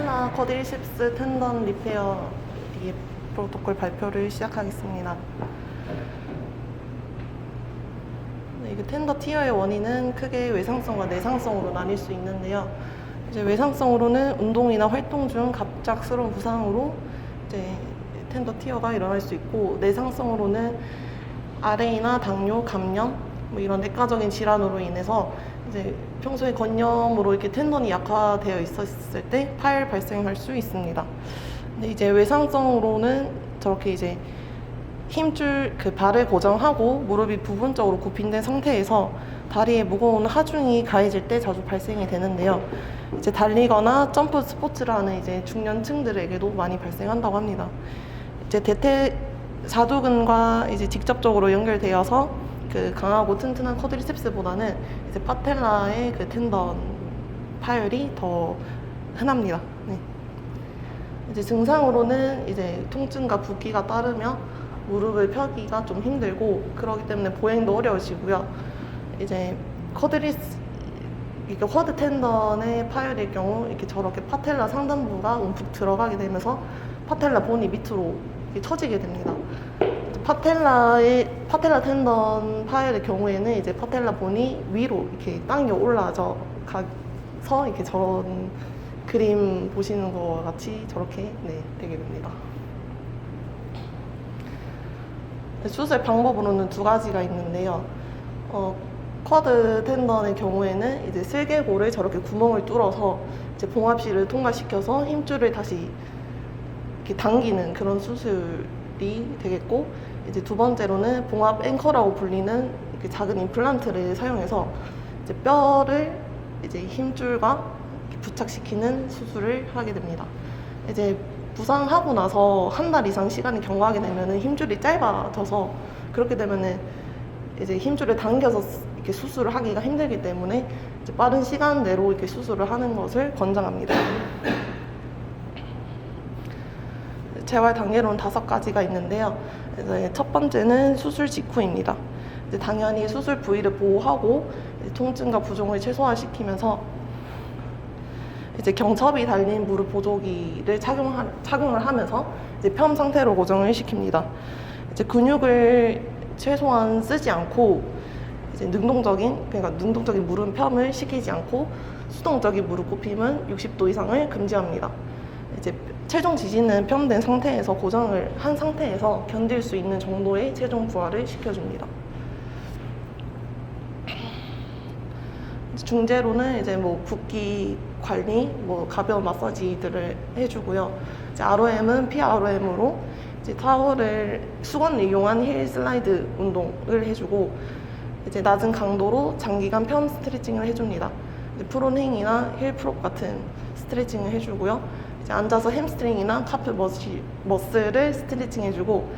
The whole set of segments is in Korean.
파텔라 쿼드리셉스 텐던 리페어 이 프로토콜 발표를 시작하겠습니다. 네, 이게 텐더 티어의 원인은 크게 외상성과 내상성으로 나뉠 수 있는데요. 이제 외상성으로는 운동이나 활동 중 갑작스러운 부상으로 이제 텐더 티어가 일어날 수 있고, 내상성으로는 RA나 당뇨, 감염 뭐 이런 내과적인 질환으로 인해서 이제 평소에 건염으로 이렇게 텐던이 약화되어 있었을 때 파열 발생할 수 있습니다. 근데 이제 외상성으로는 저렇게 이제 힘줄 그 발을 고정하고 무릎이 부분적으로 굽힌된 상태에서 다리에 무거운 하중이 가해질 때 자주 발생이 되는데요. 이제 달리거나 점프 스포츠를 하는 이제 중년층들에게도 많이 발생한다고 합니다. 이제 사두근과 이제 직접적으로 연결되어서 그 강하고 튼튼한 쿼드리셉스보다는 이제 파텔라의 그 텐던 파열이 더 흔합니다. 네. 이제 증상으로는 이제 통증과 붓기가 따르며 무릎을 펴기가 좀 힘들고, 그렇기 때문에 보행도 어려워지고요. 이제 쿼드 텐던의 파열일 경우 이렇게 저렇게 파텔라 상단부가 움푹 들어가게 되면서 파텔라 본이 밑으로 이렇게 처지게 됩니다. 파텔라 텐던 파열의 경우에는 이제 파텔라 본이 위로 이렇게 땅에 올라서 이렇게 저런 그림 보시는 것 같이 저렇게 되게 됩니다. 수술 방법으로는 두 가지가 있는데요. 쿼드 텐던의 경우에는 이제 슬개골에 저렇게 구멍을 뚫어서 이제 봉합실을 통과시켜서 힘줄을 다시 이렇게 당기는 그런 수술이 되겠고, 이제 두 번째로는 봉합 앵커라고 불리는 이렇게 작은 임플란트를 사용해서 이제 뼈를 이제 힘줄과 부착시키는 수술을 하게 됩니다. 이제 부상하고 나서 한 달 이상 시간이 경과하게 되면은 힘줄이 짧아져서, 그렇게 되면은 이제 힘줄을 당겨서 이렇게 수술을 하기가 힘들기 때문에 이제 빠른 시간 내로 이렇게 수술을 하는 것을 권장합니다. 재활 단계로는 5가지가 있는데요. 이제 첫 번째는 수술 직후입니다. 이제 당연히 수술 부위를 보호하고 통증과 부종을 최소화시키면서 이제 경첩이 달린 무릎 보조기를 착용을 하면서 이제 펴 상태로 고정을 시킵니다. 이제 근육을 최소한 쓰지 않고 이제 능동적인 무릎 펴을 시키지 않고 수동적인 무릎 굽힘은 60도 이상을 금지합니다. 이제 체중 지지는 펴된 상태에서 고정을 한 상태에서 견딜 수 있는 정도의 체중 부하를 시켜줍니다. 중재로는 이제 뭐 붓기 관리, 뭐 가벼운 마사지들을 해주고요. 이제 ROM은 PROM으로 이제 수건을 이용한 힐 슬라이드 운동을 해주고, 이제 낮은 강도로 장기간 편 스트레칭을 해줍니다. 프론행이나 힐 프롭 같은 스트레칭을 해주고요. 이제 앉아서 햄스트링이나 카프 머슬을 스트레칭 해주고,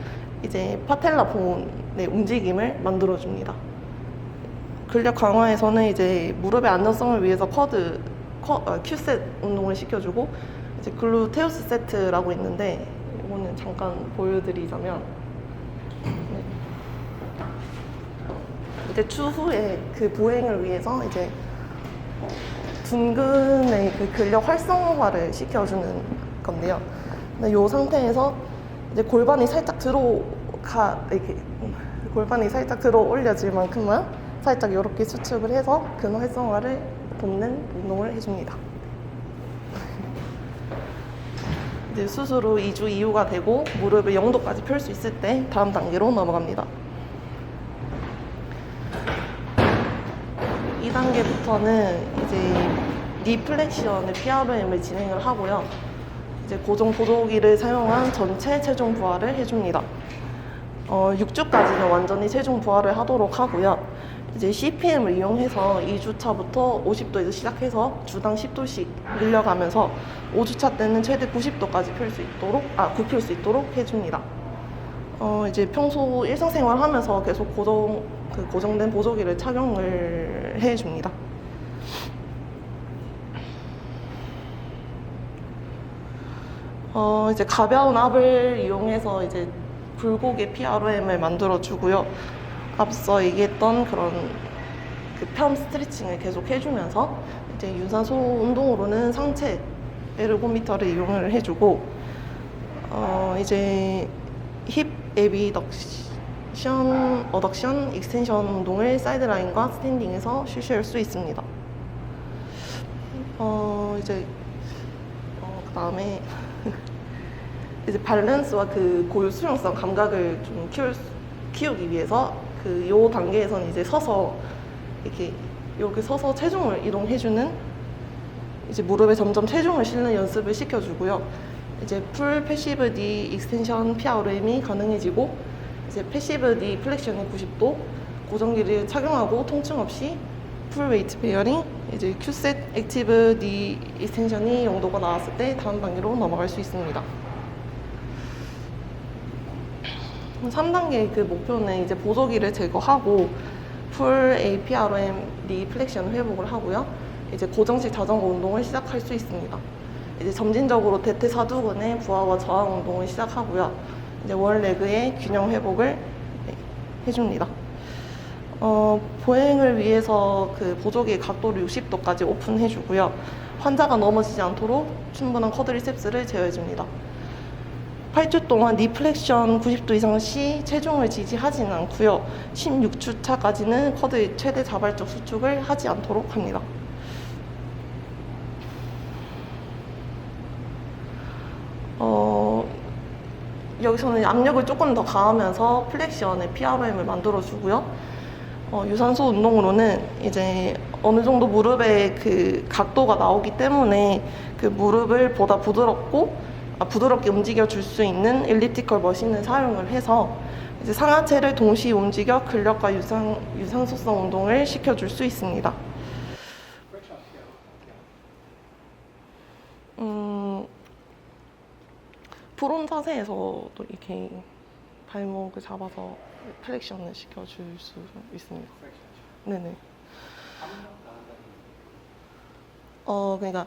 이제 파텔라 본의 움직임을 만들어줍니다. 근력 강화에서는 이제 무릎의 안정성을 위해서 큐셋 운동을 시켜주고, 이제 글루테우스 세트라고 있는데 이거는 잠깐 보여드리자면, 이제 추후에 그 보행을 위해서 이제 둔근의 그 근력 활성화를 시켜주는 건데요. 근데 이 상태에서 이제 골반이 살짝 들어 올려질 만큼만 살짝 이렇게 수축을 해서 근 활성화를 돕는 운동을 해줍니다. 이제 수술 후 2주 이후가 되고 무릎을 0도까지 펼 수 있을 때 다음 단계로 넘어갑니다. 2단계부터는 이제 니 플렉션을 PRM을 진행을 하고요. 이제 고정 보조기를 사용한 전체 체중 부하를 해줍니다. 6주까지는 완전히 체중 부하를 하도록 하고요. 이제 CPM을 이용해서 2주차부터 50도에서 시작해서 주당 10도씩 늘려가면서 5주차 때는 최대 90도까지 굽힐 수 있도록 해줍니다. 이제 평소 일상생활 하면서 계속 고정된 보조기를 착용을 해줍니다. 이제 가벼운 압을 이용해서 이제 굴곡의 PROM을 만들어주고요. 앞서 얘기했던 그런 그 편 스트레칭을 계속 해주면서 이제 유산소 운동으로는 상체 에르고미터를 이용을 해주고 이제 힙 에비덕션, 어덕션, 익스텐션 운동을 사이드라인과 스탠딩에서 실시할 수 있습니다. 이제 그다음에 이제 밸런스와 그 고유 수용성 감각을 좀 키우기 위해서 요 단계에서는 이제 서서 이렇게 서서 체중을 이동해주는 이제 무릎에 점점 체중을 실는 연습을 시켜주고요. 이제 풀 패시브 니 익스텐션 PRM이 가능해지고 이제 패시브 니 플렉션이 90도 고정기를 착용하고 통증 없이 풀 웨이트 베어링 이제 큐셋 액티브 니 익스텐션이 용도가 나왔을 때 다음 단계로 넘어갈 수 있습니다. 3단계 그 목표는 이제 보조기를 제거하고 풀 APRM 니 플렉션 회복을 하고요. 이제 고정식 자전거 운동을 시작할 수 있습니다. 이제 점진적으로 대퇴사두근의 부하와 저항 운동을 시작하고요. 이제 월 레그의 균형 회복을 해줍니다. 보행을 위해서 그 보조기의 각도를 60도까지 오픈해주고요. 환자가 넘어지지 않도록 충분한 쿼드리셉스를 제어해줍니다. 8주 동안 니 플렉션 90도 이상 시 체중을 지지하지는 않고요. 16주차까지는 쿼드의 최대 자발적 수축을 하지 않도록 합니다. 여기서는 압력을 조금 더 가하면서 플렉션의 PRM을 만들어주고요. 유산소 운동으로는 이제 어느 정도 무릎의 그 각도가 나오기 때문에 그 무릎을 보다 부드럽게 움직여 줄 수 있는 엘리프티컬 머신을 사용을 해서 이제 상하체를 동시에 움직여 근력과 유산소성 운동을 시켜줄 수 있습니다. 프론 자세에서도 이렇게 발목을 잡아서 플렉션을 시켜줄 수 있습니다. 네네. 그러니까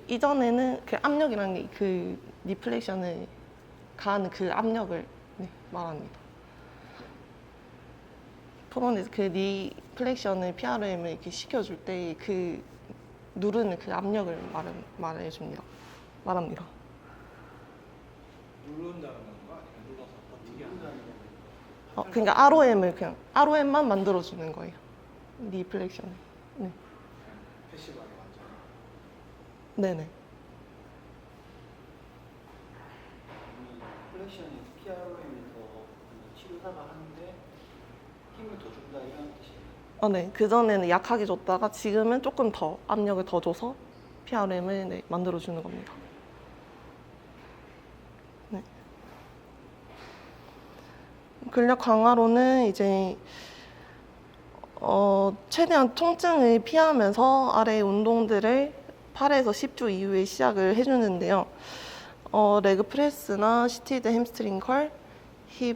이전에는 그 압력이라는 게 그 니 플렉션을 가하는 그 압력을 말합니다. 프론에서 그 니 플렉션을 PRM을 이렇게 시켜줄 때 그 누르는 그 압력을 말합니다. 누른다는 건가? 아니면 눌러서 버티게 한다는 건가? 그러니까 ROM만 만들어주는 거예요. 니 플렉션을. 네. 패시브하게 완전. 네네. 플렉션이 PRM이 더 치료사가 하는데 힘을 더 준다 이런 뜻이에요. 네. 그전에는 약하게 줬다가 지금은 조금 더 압력을 더 줘서 PRM을 만들어주는 겁니다. 네. 근력 강화로는 이제 최대한 통증을 피하면서 아래 운동들을 8에서 10주 이후에 시작을 해주는데요. 레그 프레스나 시티드 햄스트링 컬, 힙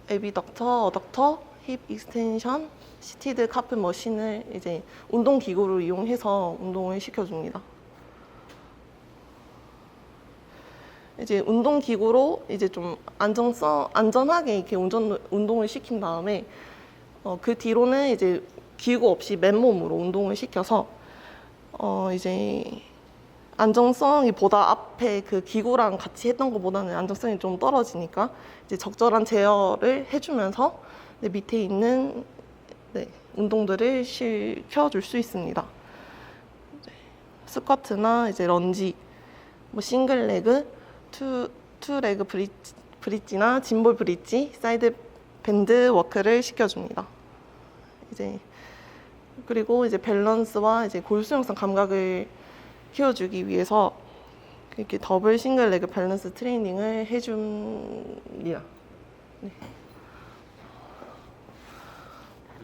에비덕터, 어덕터, 힙 익스텐션, 시티드 카프 머신을 이제 운동 기구를 이용해서 운동을 시켜줍니다. 이제 운동 기구로 이제 좀 안전하게 이렇게 운동을 시킨 다음에 그 뒤로는 이제 기구 없이 맨몸으로 운동을 시켜서 이제 안정성이 보다 앞에 그 기구랑 같이 했던 것보다는 안정성이 좀 떨어지니까 이제 적절한 제어를 해주면서 밑에 있는 운동들을 시켜줄 수 있습니다. 스쿼트나 이제 런지, 싱글 레그, 투 레그 브릿지나 짐볼 브릿지, 사이드 밴드 워크를 시켜줍니다. 그리고 이제 밸런스와 이제 골수용성 감각을 키워주기 위해서 이렇게 더블 싱글 레그 밸런스 트레이닝을 해줍니다. 네.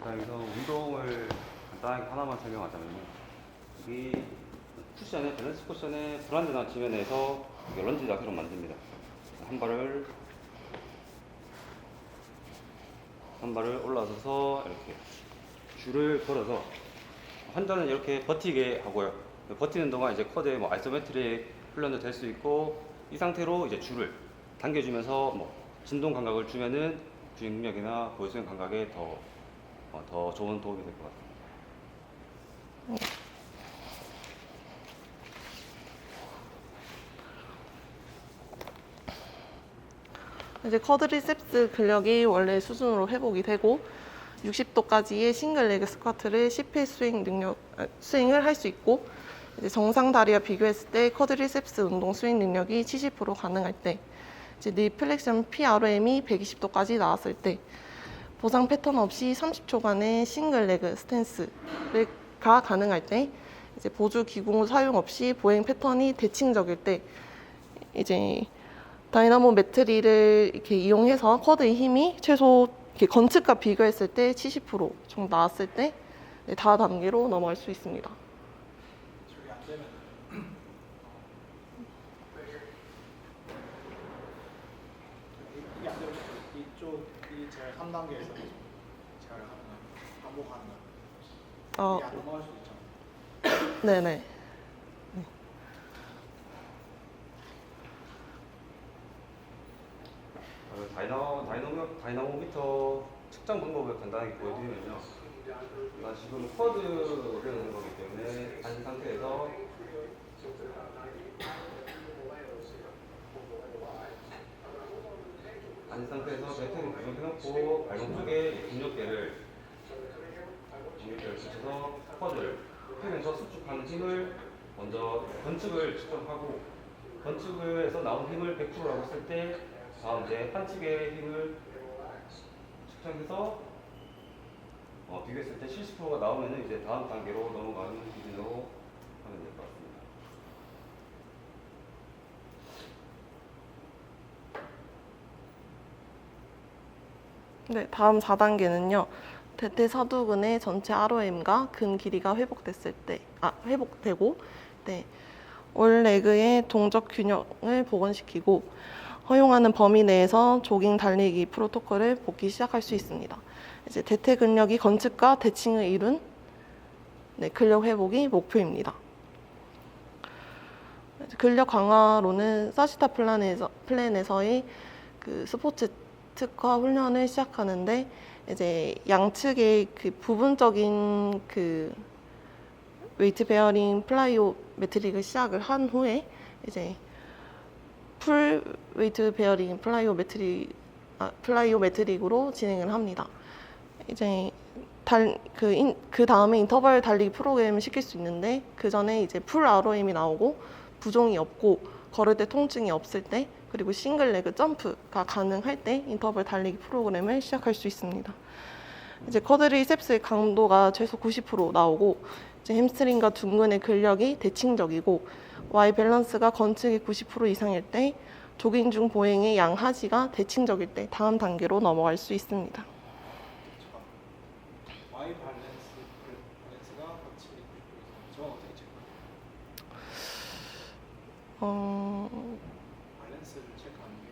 여기서 운동을 간단하게 하나만 설명하자면 이 쿠션에 밸런스 쿠션에 불안정한 지면에서 런지 자세로 만듭니다. 한 발을 올라서서 이렇게 줄을 걸어서 환자는 이렇게 버티게 하고요. 버티는 동안 이제 쿼드에 아이소메트릭 훈련도 될 수 있고 이 상태로 이제 줄을 당겨주면서 진동 감각을 주면은 주행 능력이나 보여주는 감각에 더 좋은 도움이 될 것 같습니다. 이제 쿼드리셉스 근력이 원래 수준으로 회복이 되고 60도까지의 싱글 레그 스쿼트를 10회 스윙을 할 수 있고 이제 정상 다리와 비교했을 때 쿼드리셉스 운동 스윙 능력이 70% 가능할 때 이제 리플렉션 PROM이 120도까지 나왔을 때 보상 패턴 없이 30초간의 싱글 레그 스탠스가 가능할 때 이제 보조 기구 사용 없이 보행 패턴이 대칭적일 때 이제 다이나모 매트리를 이렇게 이용해서 쿼드의 힘이 최소 이렇게 건측과 비교했을 때 70% 정도 나왔을 때 다 단계로 넘어갈 수 있습니다. 저게 안 되면 이게 안 되면 이쪽이 제가 3단계에서 제가 반복하는 거 이게 안 넘어갈 수도 있잖아요. 네네. 다이나모미터 측정 방법을 간단하게 보여드리면요. 지금 쿼드를 하는 거기 때문에 앉은 상태에서 배트를 고정해놓고 발목 쪽에 근육계를 붙여서 쿼드를 펴면서 수축하는 힘을 먼저 건축을 측정하고 건축을 해서 나온 힘을 100%라고 했을 때 다음 이제 한측의 힘을 측정해서 비교했을 때 70%가 나오면은 이제 다음 단계로 넘어가는 기준으로 하면 될 것 같습니다. 네, 다음 4단계는요. 대퇴사두근의 전체 ROM과 근 길이가 회복되고 네, 올 레그의 동적 균형을 복원시키고 허용하는 범위 내에서 조깅 달리기 프로토콜을 복귀 시작할 수 있습니다. 이제 대퇴 근력이 건측과 대칭을 이룬 근력 회복이 목표입니다. 근력 강화로는 사시타 플랜에서의 그 스포츠 특화 훈련을 시작하는데 이제 양측의 그 부분적인 그 웨이트 베어링 플라이오메트릭을 시작을 한 후에 이제 풀 웨이트 베어링 플라이오메트릭으로 진행을 합니다. 이제 그 다음에 인터벌 달리기 프로그램을 시킬 수 있는데 그 전에 이제 풀 ROM이 나오고 부종이 없고 걸을 때 통증이 없을 때 그리고 싱글 레그 점프가 가능할 때 인터벌 달리기 프로그램을 시작할 수 있습니다. 이제 쿼드리셉스의 강도가 최소 90% 나오고 이제 햄스트링과 둔근의 근력이 대칭적이고 Y 밸런스가 건측이 90% 이상일 때 조깅 중 보행의 양하지가 대칭적일 때 다음 단계로 넘어갈 수 있습니다. Y 밸런스가 같이 저건 어떻게 체크해요? 밸런스를 체크하는 게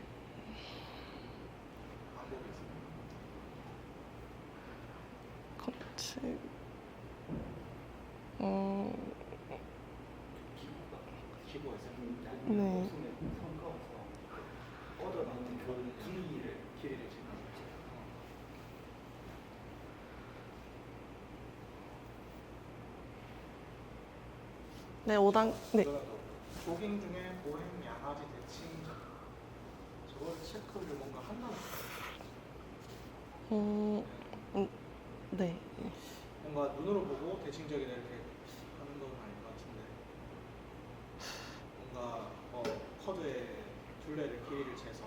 방법이 있습니다. 기구에서 네. 얻어맞는 그런 길이를 체크하는 네, 5단 네. 조깅 중에 보행 양아지 대칭 저걸 체크를 뭔가 한다는 거예요. 네. 뭔가 눈으로 보고 대칭적이다 이렇게 하는 건 아닌 것 같은데 뭔가 쿼드의 둘레를 길이를 재서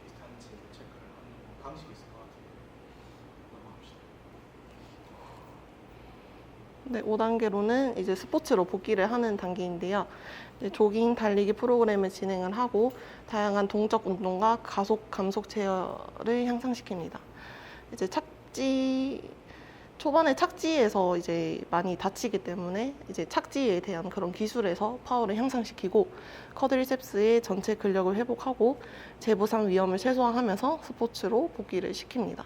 비슷한지를 체크를 하는 방식이 있을 것 같은데 넘어갑시다. 네, 5단계로는 이제 스포츠로 복귀를 하는 단계인데요. 이제 조깅, 달리기 프로그램을 진행을 하고 다양한 동적 운동과 가속, 감속 제어를 향상시킵니다. 이제 초반에 착지에서 이제 많이 다치기 때문에 이제 착지에 대한 그런 기술에서 파워를 향상시키고 쿼드리셉스의 전체 근력을 회복하고 재부상 위험을 최소화하면서 스포츠로 복귀를 시킵니다.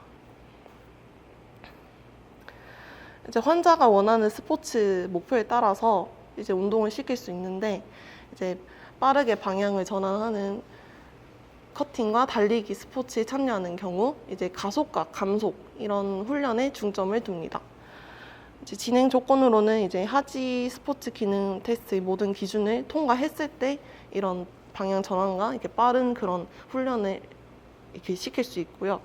이제 환자가 원하는 스포츠 목표에 따라서 이제 운동을 시킬 수 있는데 이제 빠르게 방향을 전환하는 커팅과 달리기 스포츠에 참여하는 경우 이제 가속과 감속 이런 훈련에 중점을 둡니다. 이제 진행 조건으로는 이제 하지 스포츠 기능 테스트의 모든 기준을 통과했을 때 이런 방향 전환과 이렇게 빠른 그런 훈련을 이렇게 시킬 수 있고요.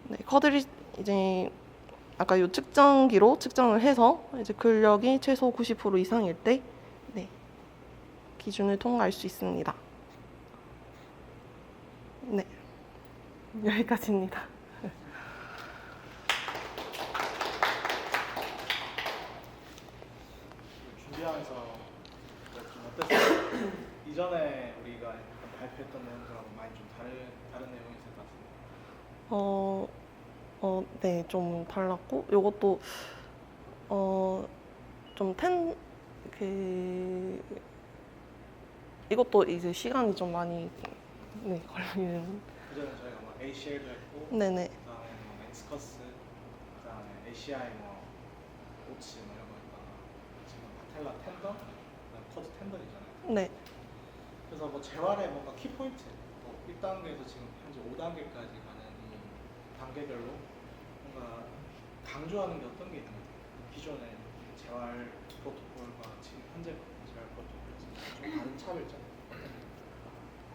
네, 쿼드리 이제 아까 요 측정기로 측정을 해서 이제 근력이 최소 90% 이상일 때 네, 기준을 통과할 수 있습니다. 네, 여기까지입니다. 준비하면서 좀 어땠어요? 이전에 우리가 약간 발표했던 내용들하고 많이 좀 다른 내용이 있을 것 같습니다. 네, 좀 달랐고, 요것도, 좀 이것도 이제 시간이 좀 많이, 네, 걸리는. 그전에 저희가 뭐 ACL도 했고, 네네. 그다음에 뭐 맨스커스, 그다음에 ACI 뭐 오치 뭐 이런 거 했다가 지금 파텔라 텐더, 그다음 쿼드 텐더이잖아요. 네. 그래서 뭐 재활의 뭔가 키포인트, 뭐 1단계에서 지금 현재 5단계까지 가는 이 단계별로 뭔가 강조하는 게 어떤 게 있는 것 같아요? 기존의 재활 프로토콜과 지금 현재 재활 프로토콜에서 좀 다른 차별점?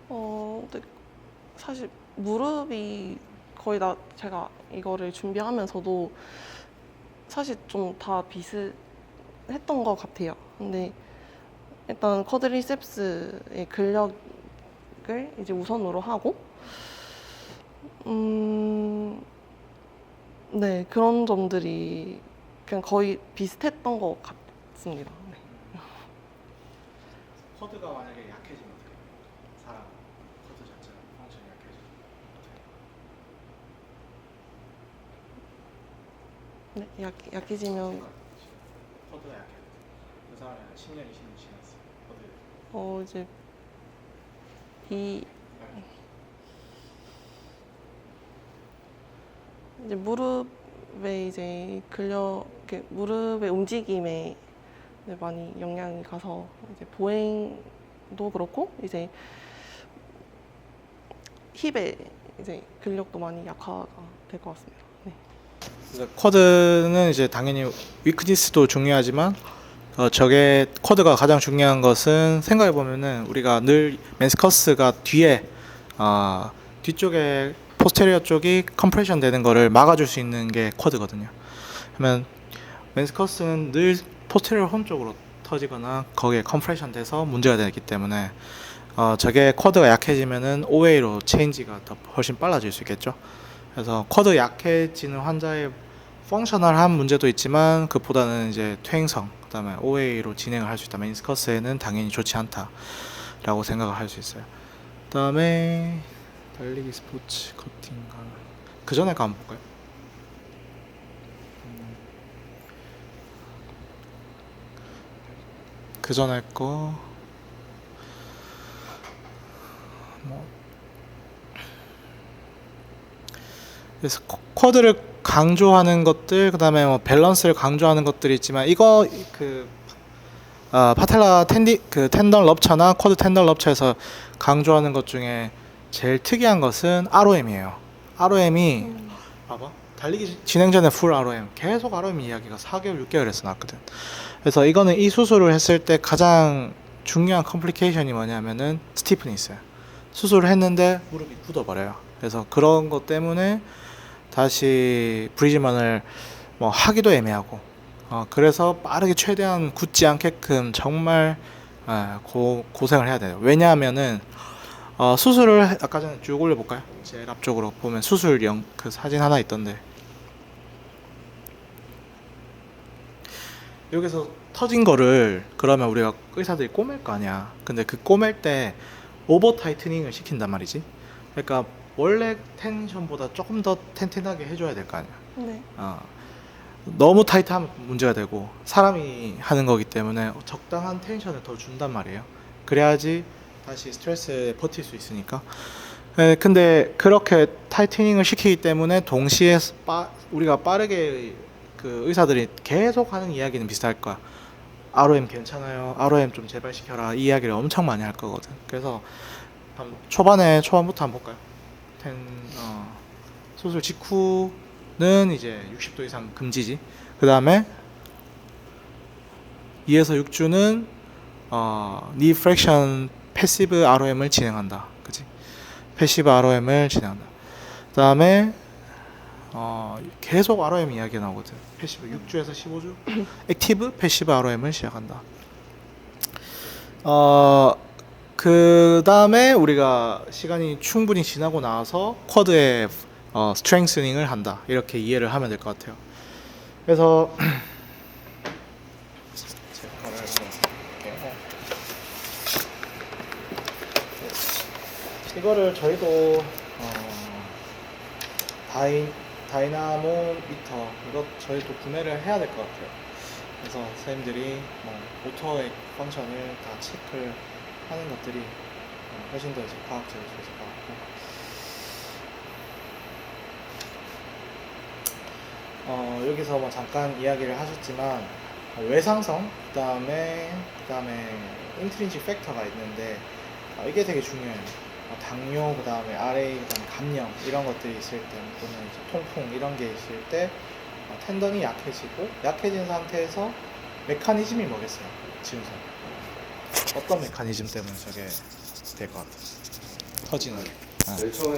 근데 사실 무릎이 거의 다 제가 이거를 준비하면서도 사실 좀 다 비슷했던 것 같아요. 근데 일단 쿼드리셉스의 근력을 이제 우선으로 하고, 네, 그런 점들이 그냥 거의 비슷했던 것 같습니다. 네. 쿼드가 만약에 약해지면 어떻게 해요? 사람 쿼드 자체가 펑션이 약해지면 어떻게 해요? 네, 약해지면 쿼드가 약해요. 그 사람이 한 10년, 20년 지났어요. 쿼드 이제 이 이제 무릎에 이제 무릎의 움직임에 이제 많이 영향이 가서 이제 보행도 그렇고 이제 힙에 이제 근력도 많이 약화가 될 것 같습니다. 네. 그래서 쿼드는 이제 당연히 위크니스도 중요하지만 저게 쿼드가 가장 중요한 것은 생각해 보면은 우리가 늘 맨스커스가 뒤에 뒤쪽에 포스테리어 쪽이 컴프레션 되는 거를 막아줄 수 있는 게 쿼드거든요. 그러면 맨스커스는 늘 포스테리어 홈 쪽으로 터지거나 거기에 컴프레션 돼서 문제가 되기 때문에 저게 쿼드가 약해지면은 OA로 체인지가 더 훨씬 빨라질 수 있겠죠. 그래서 쿼드 약해지는 환자의 펑셔널한 문제도 있지만 그보다는 이제 퇴행성 그다음에 OA로 진행을 할 수 있다. 맨스커스에는 당연히 좋지 않다라고 생각을 할 수 있어요. 그다음에 달리기 스포츠 커팅가 그 전에 거 한번 볼까요? 그 전에 거 그래서 쿼드를 강조하는 것들 그다음에 뭐 밸런스를 강조하는 것들이 있지만 이거 파텔라 텐던 럽처나 쿼드 텐던 럽처에서 강조하는 것 중에 제일 특이한 것은 ROM이에요. ROM이 봐봐 달리기 진행 전에 풀 ROM 계속 ROM 이야기가 4개월 6개월에서 나왔거든. 그래서 이거는 이 수술을 했을 때 가장 중요한 컴플리케이션이 뭐냐면은 스티프니스예요. 수술을 했는데 무릎이 굳어버려요. 그래서 그런 것 때문에 다시 브리즈먼을 뭐 하기도 애매하고 그래서 빠르게 최대한 굳지 않게끔 정말 고생을 해야 돼요. 왜냐하면은 수술을 아까 전에 쭉 올려볼까요? 제일 앞쪽으로 보면 수술용 그 사진 하나 있던데 여기서 터진 거를 그러면 우리가 의사들이 꼬맬 거 아니야. 근데 그 꼬맬 때 오버 타이트닝을 시킨단 말이지. 그러니까 원래 텐션보다 조금 더 텐텐하게 해줘야 될 거 아니야. 네. 너무 타이트하면 문제가 되고 사람이 하는 거기 때문에 적당한 텐션을 더 준단 말이에요. 그래야지 다시 스트레스에 버틸 수 있으니까. 근데 그렇게 타이트닝을 시키기 때문에 동시에 우리가 빠르게 그 의사들이 계속 하는 이야기는 비슷할 거야. ROM 괜찮아요. ROM 좀 제발 시켜라. 이 이야기를 엄청 많이 할 거거든. 그래서 초반부터 한번 볼까요? 수술 직후는 이제 60도 이상 금지지. 그 다음에 2에서 6주는 니 프랙션 패시브 ROM을 진행한다. 그치? 패시브 ROM을 진행한다. 그다음에 계속 ROM 이야기가 나오거든. 패시브 6주에서 15주. 액티브 패시브 ROM을 시작한다. 그다음에 우리가 시간이 충분히 지나고 나서 쿼드의 스트렝스닝을 한다. 이렇게 이해를 하면 될 것 같아요. 그래서 이거를 저희도 다이나모 미터 이거 저희도 구매를 해야 될 것 같아요. 그래서 선생님들이 뭐 모터의 펑션을 다 체크를 하는 것들이 훨씬 더 이제 과학적으로 좋을 것 같고, 여기서 뭐 잠깐 이야기를 하셨지만 외상성 그다음에 인트린식 팩터가 있는데 이게 되게 중요해요. 당뇨 그다음에 RA 그다음에 감염 이런 것들이 있을 때 또는 이제 통풍 이런 게 있을 때 텐던이 약해진 상태에서 메커니즘이 뭐겠어요? 지금서 어떤 메커니즘 때문에 저게 될 것 같아요? 터지는. 제일 처음에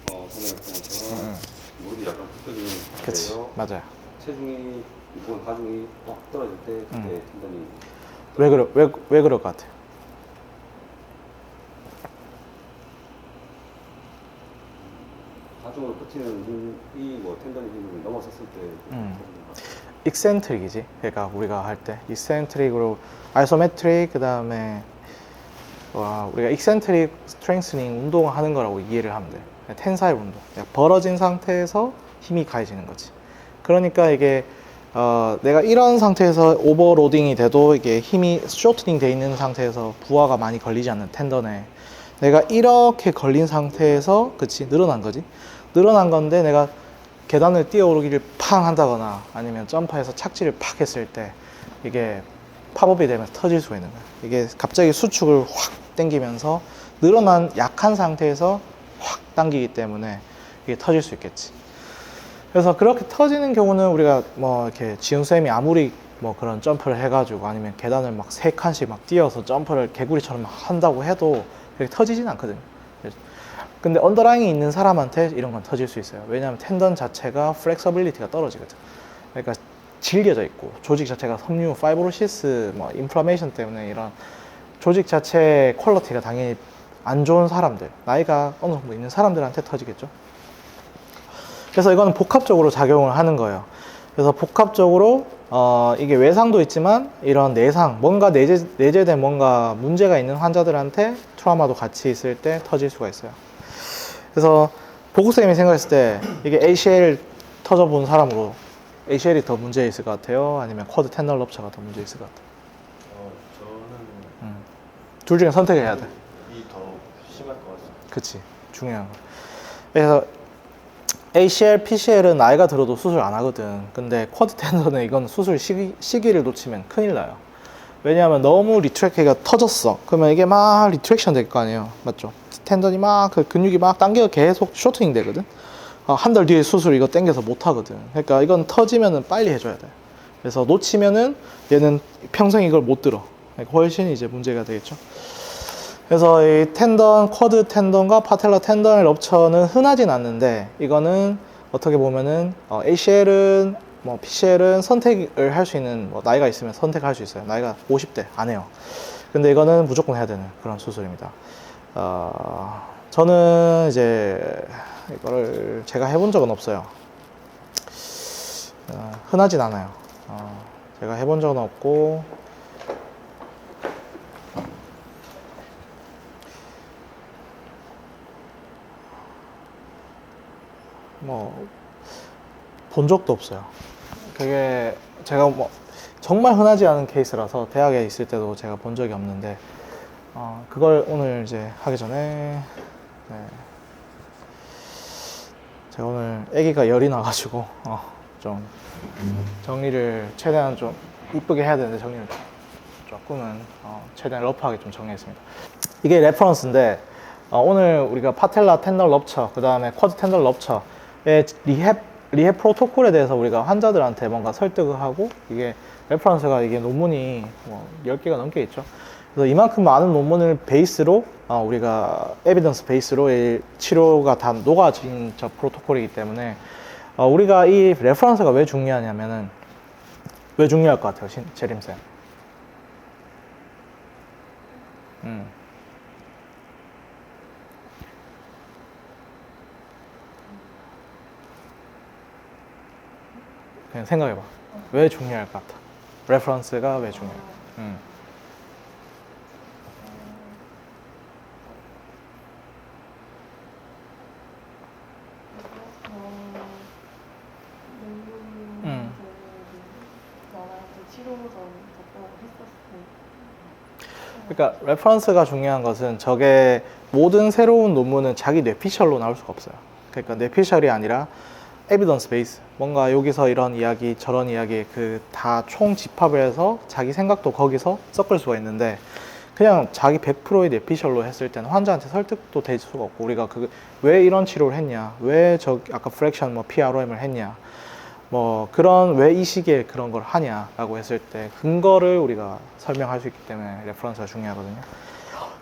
설명했던 것처럼 무릎이 약간 굽혀지는 그치, 상태에서 맞아요. 체중이 무거운 가중이 딱 떨어질 때 그때 텐던이 왜 그럴 것 같아요? 가중으로 버티는 힘이 뭐 텐던의 힘을 넘어섰을 때 터지는 것 같아요. 익센트릭이지. 그러니까 우리가 할 때 익센트릭으로 아이소메트릭 그다음에 우리가 익센트릭 스트렝스닝 운동을 하는 거라고 이해를 하면 돼. 텐사일 운동. 벌어진 상태에서 힘이 가해지는 거지. 그러니까 이게 내가 이런 상태에서 오버로딩이 돼도 이게 힘이 쇼트닝 돼 있는 상태에서 부하가 많이 걸리지 않는 텐던에 내가 이렇게 걸린 상태에서 그치 늘어난 거지. 늘어난 건데 내가 계단을 뛰어오르기를 팡 한다거나 아니면 점프해서 착지를 팍 했을 때 이게 팝업이 되면서 터질 수가 있는 거야. 이게 갑자기 수축을 확 당기면서 늘어난 약한 상태에서 확 당기기 때문에 이게 터질 수 있겠지. 그래서 그렇게 터지는 경우는 우리가 뭐 이렇게 지훈 쌤이 아무리 뭐 그런 점프를 해가지고 아니면 계단을 막 3칸씩 막 뛰어서 점프를 개구리처럼 한다고 해도 그렇게 터지진 않거든요. 근데 언더라인이 있는 사람한테 이런 건 터질 수 있어요. 왜냐하면 텐던 자체가 플렉서빌리티가 떨어지거든. 그러니까 질겨져 있고 조직 자체가 섬유, 파이브로시스, 뭐 인플라메이션 때문에 이런 조직 자체의 퀄리티가 당연히 안 좋은 사람들, 나이가 어느 정도 있는 사람들한테 터지겠죠. 그래서 이거는 복합적으로 작용을 하는 거예요. 그래서 복합적으로 이게 외상도 있지만 이런 내상, 뭔가 내재된 뭔가 문제가 있는 환자들한테 트라우마도 같이 있을 때 터질 수가 있어요. 그래서 보국쌤이 생각했을 때 이게 ACL 터져본 사람으로 ACL이 더 문제 있을 것 같아요? 아니면 쿼드 텐던 럽처가 더 문제 있을 것 같아요? 저는 둘 중에 선택해야 돼. 이 더 심할 것 같습니다. 그치, 중요한 거. 그래서 ACL, PCL은 나이가 들어도 수술 안 하거든. 근데 쿼드 텐던은 이건 수술 시기를 놓치면 큰일 나요. 왜냐하면 너무 리트랙해가 터졌어. 그러면 이게 막 리트랙션 될 거 아니에요. 맞죠? 텐던이 막 그 근육이 막 당겨 계속 쇼트닝 되거든. 한 달 뒤에 수술 이거 당겨서 못 하거든. 그러니까 이건 터지면은 빨리 해줘야 돼. 그래서 놓치면은 얘는 평생 이걸 못 들어. 그러니까 훨씬 이제 문제가 되겠죠. 그래서 이 텐던, 쿼드 텐던과 파텔라 텐던의 럽처는 흔하진 않는데 이거는 어떻게 보면은 ACL은 뭐 PCL은 선택을 할 수 있는 뭐 나이가 있으면 선택할 수 있어요. 나이가 50대 안 해요. 근데 이거는 무조건 해야 되는 그런 수술입니다. 저는 이제 이거를 제가 해본 적은 없어요. 흔하진 않아요. 제가 해본 적은 없고 뭐 본 적도 없어요. 그게 제가 뭐 정말 흔하지 않은 케이스라서 대학에 있을 때도 제가 본 적이 없는데 그걸 오늘 이제 하기 전에 제가 오늘 아기가 열이 나가지고 좀 정리를 최대한 좀 이쁘게 해야 되는데 정리를 조금은 최대한 러프하게 좀 정리했습니다. 이게 레퍼런스인데 오늘 우리가 파텔라 텐던 럽처 그 다음에 쿼드 텐던 럽처의 리헵 프로토콜에 대해서 우리가 환자들한테 뭔가 설득을 하고 이게 레퍼런스가 이게 논문이 뭐 10개가 넘게 있죠. 그래서 이만큼 많은 논문을 베이스로 우리가 에비던스 베이스로 이 치료가 다 녹아진 저 프로토콜이기 때문에 우리가 이 레퍼런스가 왜 중요하냐면은 왜 중요할 것 같아요, 재림쌤? 그냥 생각해봐. 왜 중요할 것 같아? 레퍼런스가 왜 중요해? 그러니까 레퍼런스가 중요한 것은 저게 모든 새로운 논문은 자기 뇌피셜로 나올 수가 없어요. 그러니까 뇌피셜이 아니라 에비던스 베이스, 뭔가 여기서 이런 이야기 저런 이야기 그 다 총 집합을 해서 자기 생각도 거기서 섞을 수가 있는데 그냥 자기 100%의 뇌피셜로 했을 때는 환자한테 설득도 될 수가 없고 우리가 왜 이런 치료를 했냐, 왜 아까 프랙션 뭐 PROM을 했냐, 뭐 그런 왜 이 시기에 그런 걸 하냐라고 했을 때 근거를 우리가 설명할 수 있기 때문에 레퍼런스가 중요하거든요.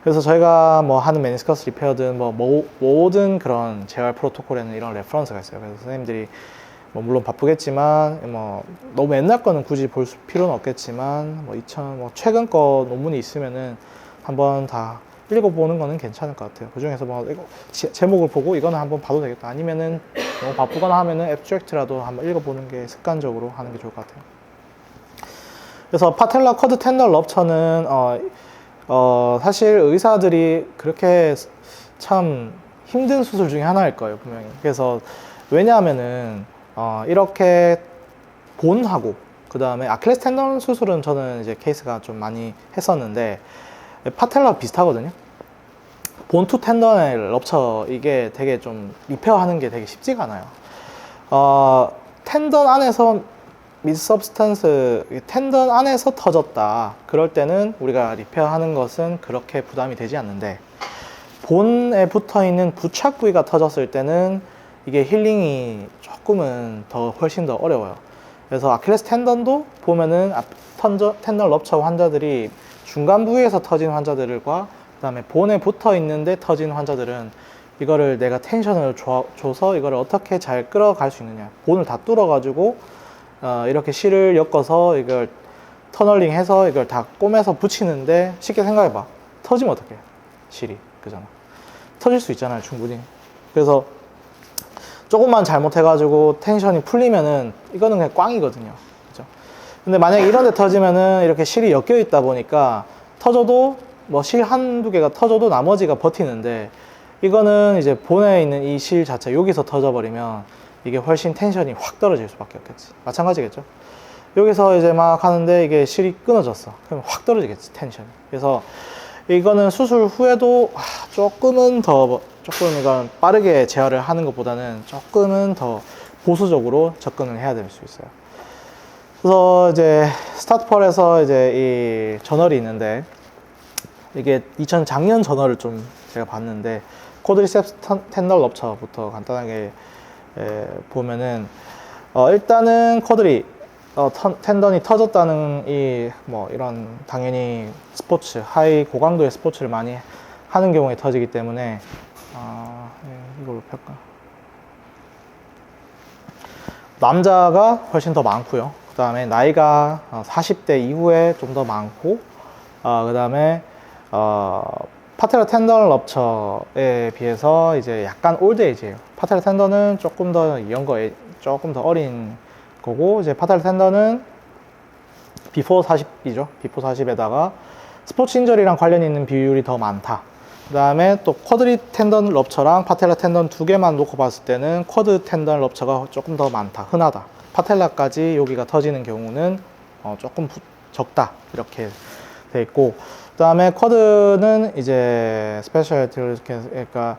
그래서 저희가 뭐 하는 메니스커스 리페어든 뭐 모든 그런 재활 프로토콜에는 이런 레퍼런스가 있어요. 그래서 선생님들이 뭐 물론 바쁘겠지만 뭐 너무 옛날 거는 굳이 볼 필요는 없겠지만 뭐 최근 거 논문이 있으면은 한번 다 읽어보는 거는 괜찮을 것 같아요. 그 중에서 뭐 이거 제목을 보고 이거는 한번 봐도 되겠다. 아니면은 너무 바쁘거나 하면은 애브스트랙트라도 한번 읽어보는 게 습관적으로 하는 게 좋을 것 같아요. 그래서 파텔라 쿼드 텐덜 럽처는 사실 의사들이 그렇게 참 힘든 수술 중에 하나일 거예요, 분명히. 그래서 왜냐하면은 이렇게 본하고 그 다음에 아킬레스 텐던 수술은 저는 이제 케이스가 좀 많이 했었는데 파텔라 비슷하거든요. 본 투 텐던의 럽처 이게 되게 좀 리페어하는 게 되게 쉽지가 않아요. 텐던 안에서 미스서브스턴스 텐던 안에서 터졌다 그럴 때는 우리가 리페어하는 것은 그렇게 부담이 되지 않는데 본에 붙어 있는 부착 부위가 터졌을 때는 이게 힐링이 조금은 훨씬 더 어려워요. 그래서 아킬레스 텐던도 보면은 텐던 럽처 환자들이 중간 부위에서 터진 환자들과 그 다음에 본에 붙어 있는데 터진 환자들은 이거를 내가 텐션을 줘서 이거를 어떻게 잘 끌어갈 수 있느냐, 본을 다 뚫어 가지고 이렇게 실을 엮어서 이걸 터널링 해서 이걸 다 꼬매서 붙이는데 쉽게 생각해봐. 터지면 어떡해? 실이. 그잖아. 터질 수 있잖아요, 충분히. 그래서 조금만 잘못해가지고 텐션이 풀리면은 이거는 그냥 꽝이거든요. 그죠? 근데 만약에 이런 데 터지면은 이렇게 실이 엮여 있다 보니까 터져도 뭐 실 한두 개가 터져도 나머지가 버티는데 이거는 이제 본에 있는 이 실 자체 여기서 터져버리면 이게 훨씬 텐션이 확 떨어질 수밖에 없겠지. 마찬가지겠죠. 여기서 이제 막 하는데 이게 실이 끊어졌어. 그럼 확 떨어지겠지, 텐션이. 그래서 이거는 수술 후에도 조금 이건 빠르게 재활을 하는 것보다는 조금은 더 보수적으로 접근을 해야 될 수 있어요. 그래서 이제 스타트펄에서 이제 이 저널이 있는데 이게 작년 저널을 좀 제가 봤는데 쿼드리셉스 텐덜 럽처부터 간단하게 보면은 일단은 쿼드리 텐던이 터졌다는 이런 당연히 스포츠 고강도의 스포츠를 많이 하는 경우에 터지기 때문에 이걸로 펼까? 남자가 훨씬 더 많고요. 그 다음에 나이가 40대 이후에 좀 더 많고 그 다음에 파텔라 텐던 럽처에 비해서 이제 약간 올드 에이지예요. 파텔라 텐던은 조금 더 조금 더 어린 거고 이제 파텔라 텐던은 비포 40이죠. 비포 40에다가 스포츠 인저리랑 관련이 있는 비율이 더 많다. 그 다음에 또 쿼드리 텐던 럽처랑 파텔라 텐던 두 개만 놓고 봤을 때는 쿼드 텐던 럽처가 조금 더 많다. 흔하다. 파텔라까지 여기가 터지는 경우는 조금 적다. 이렇게 돼 있고 그 다음에 쿼드는 이제 스페셜리티를 그러니까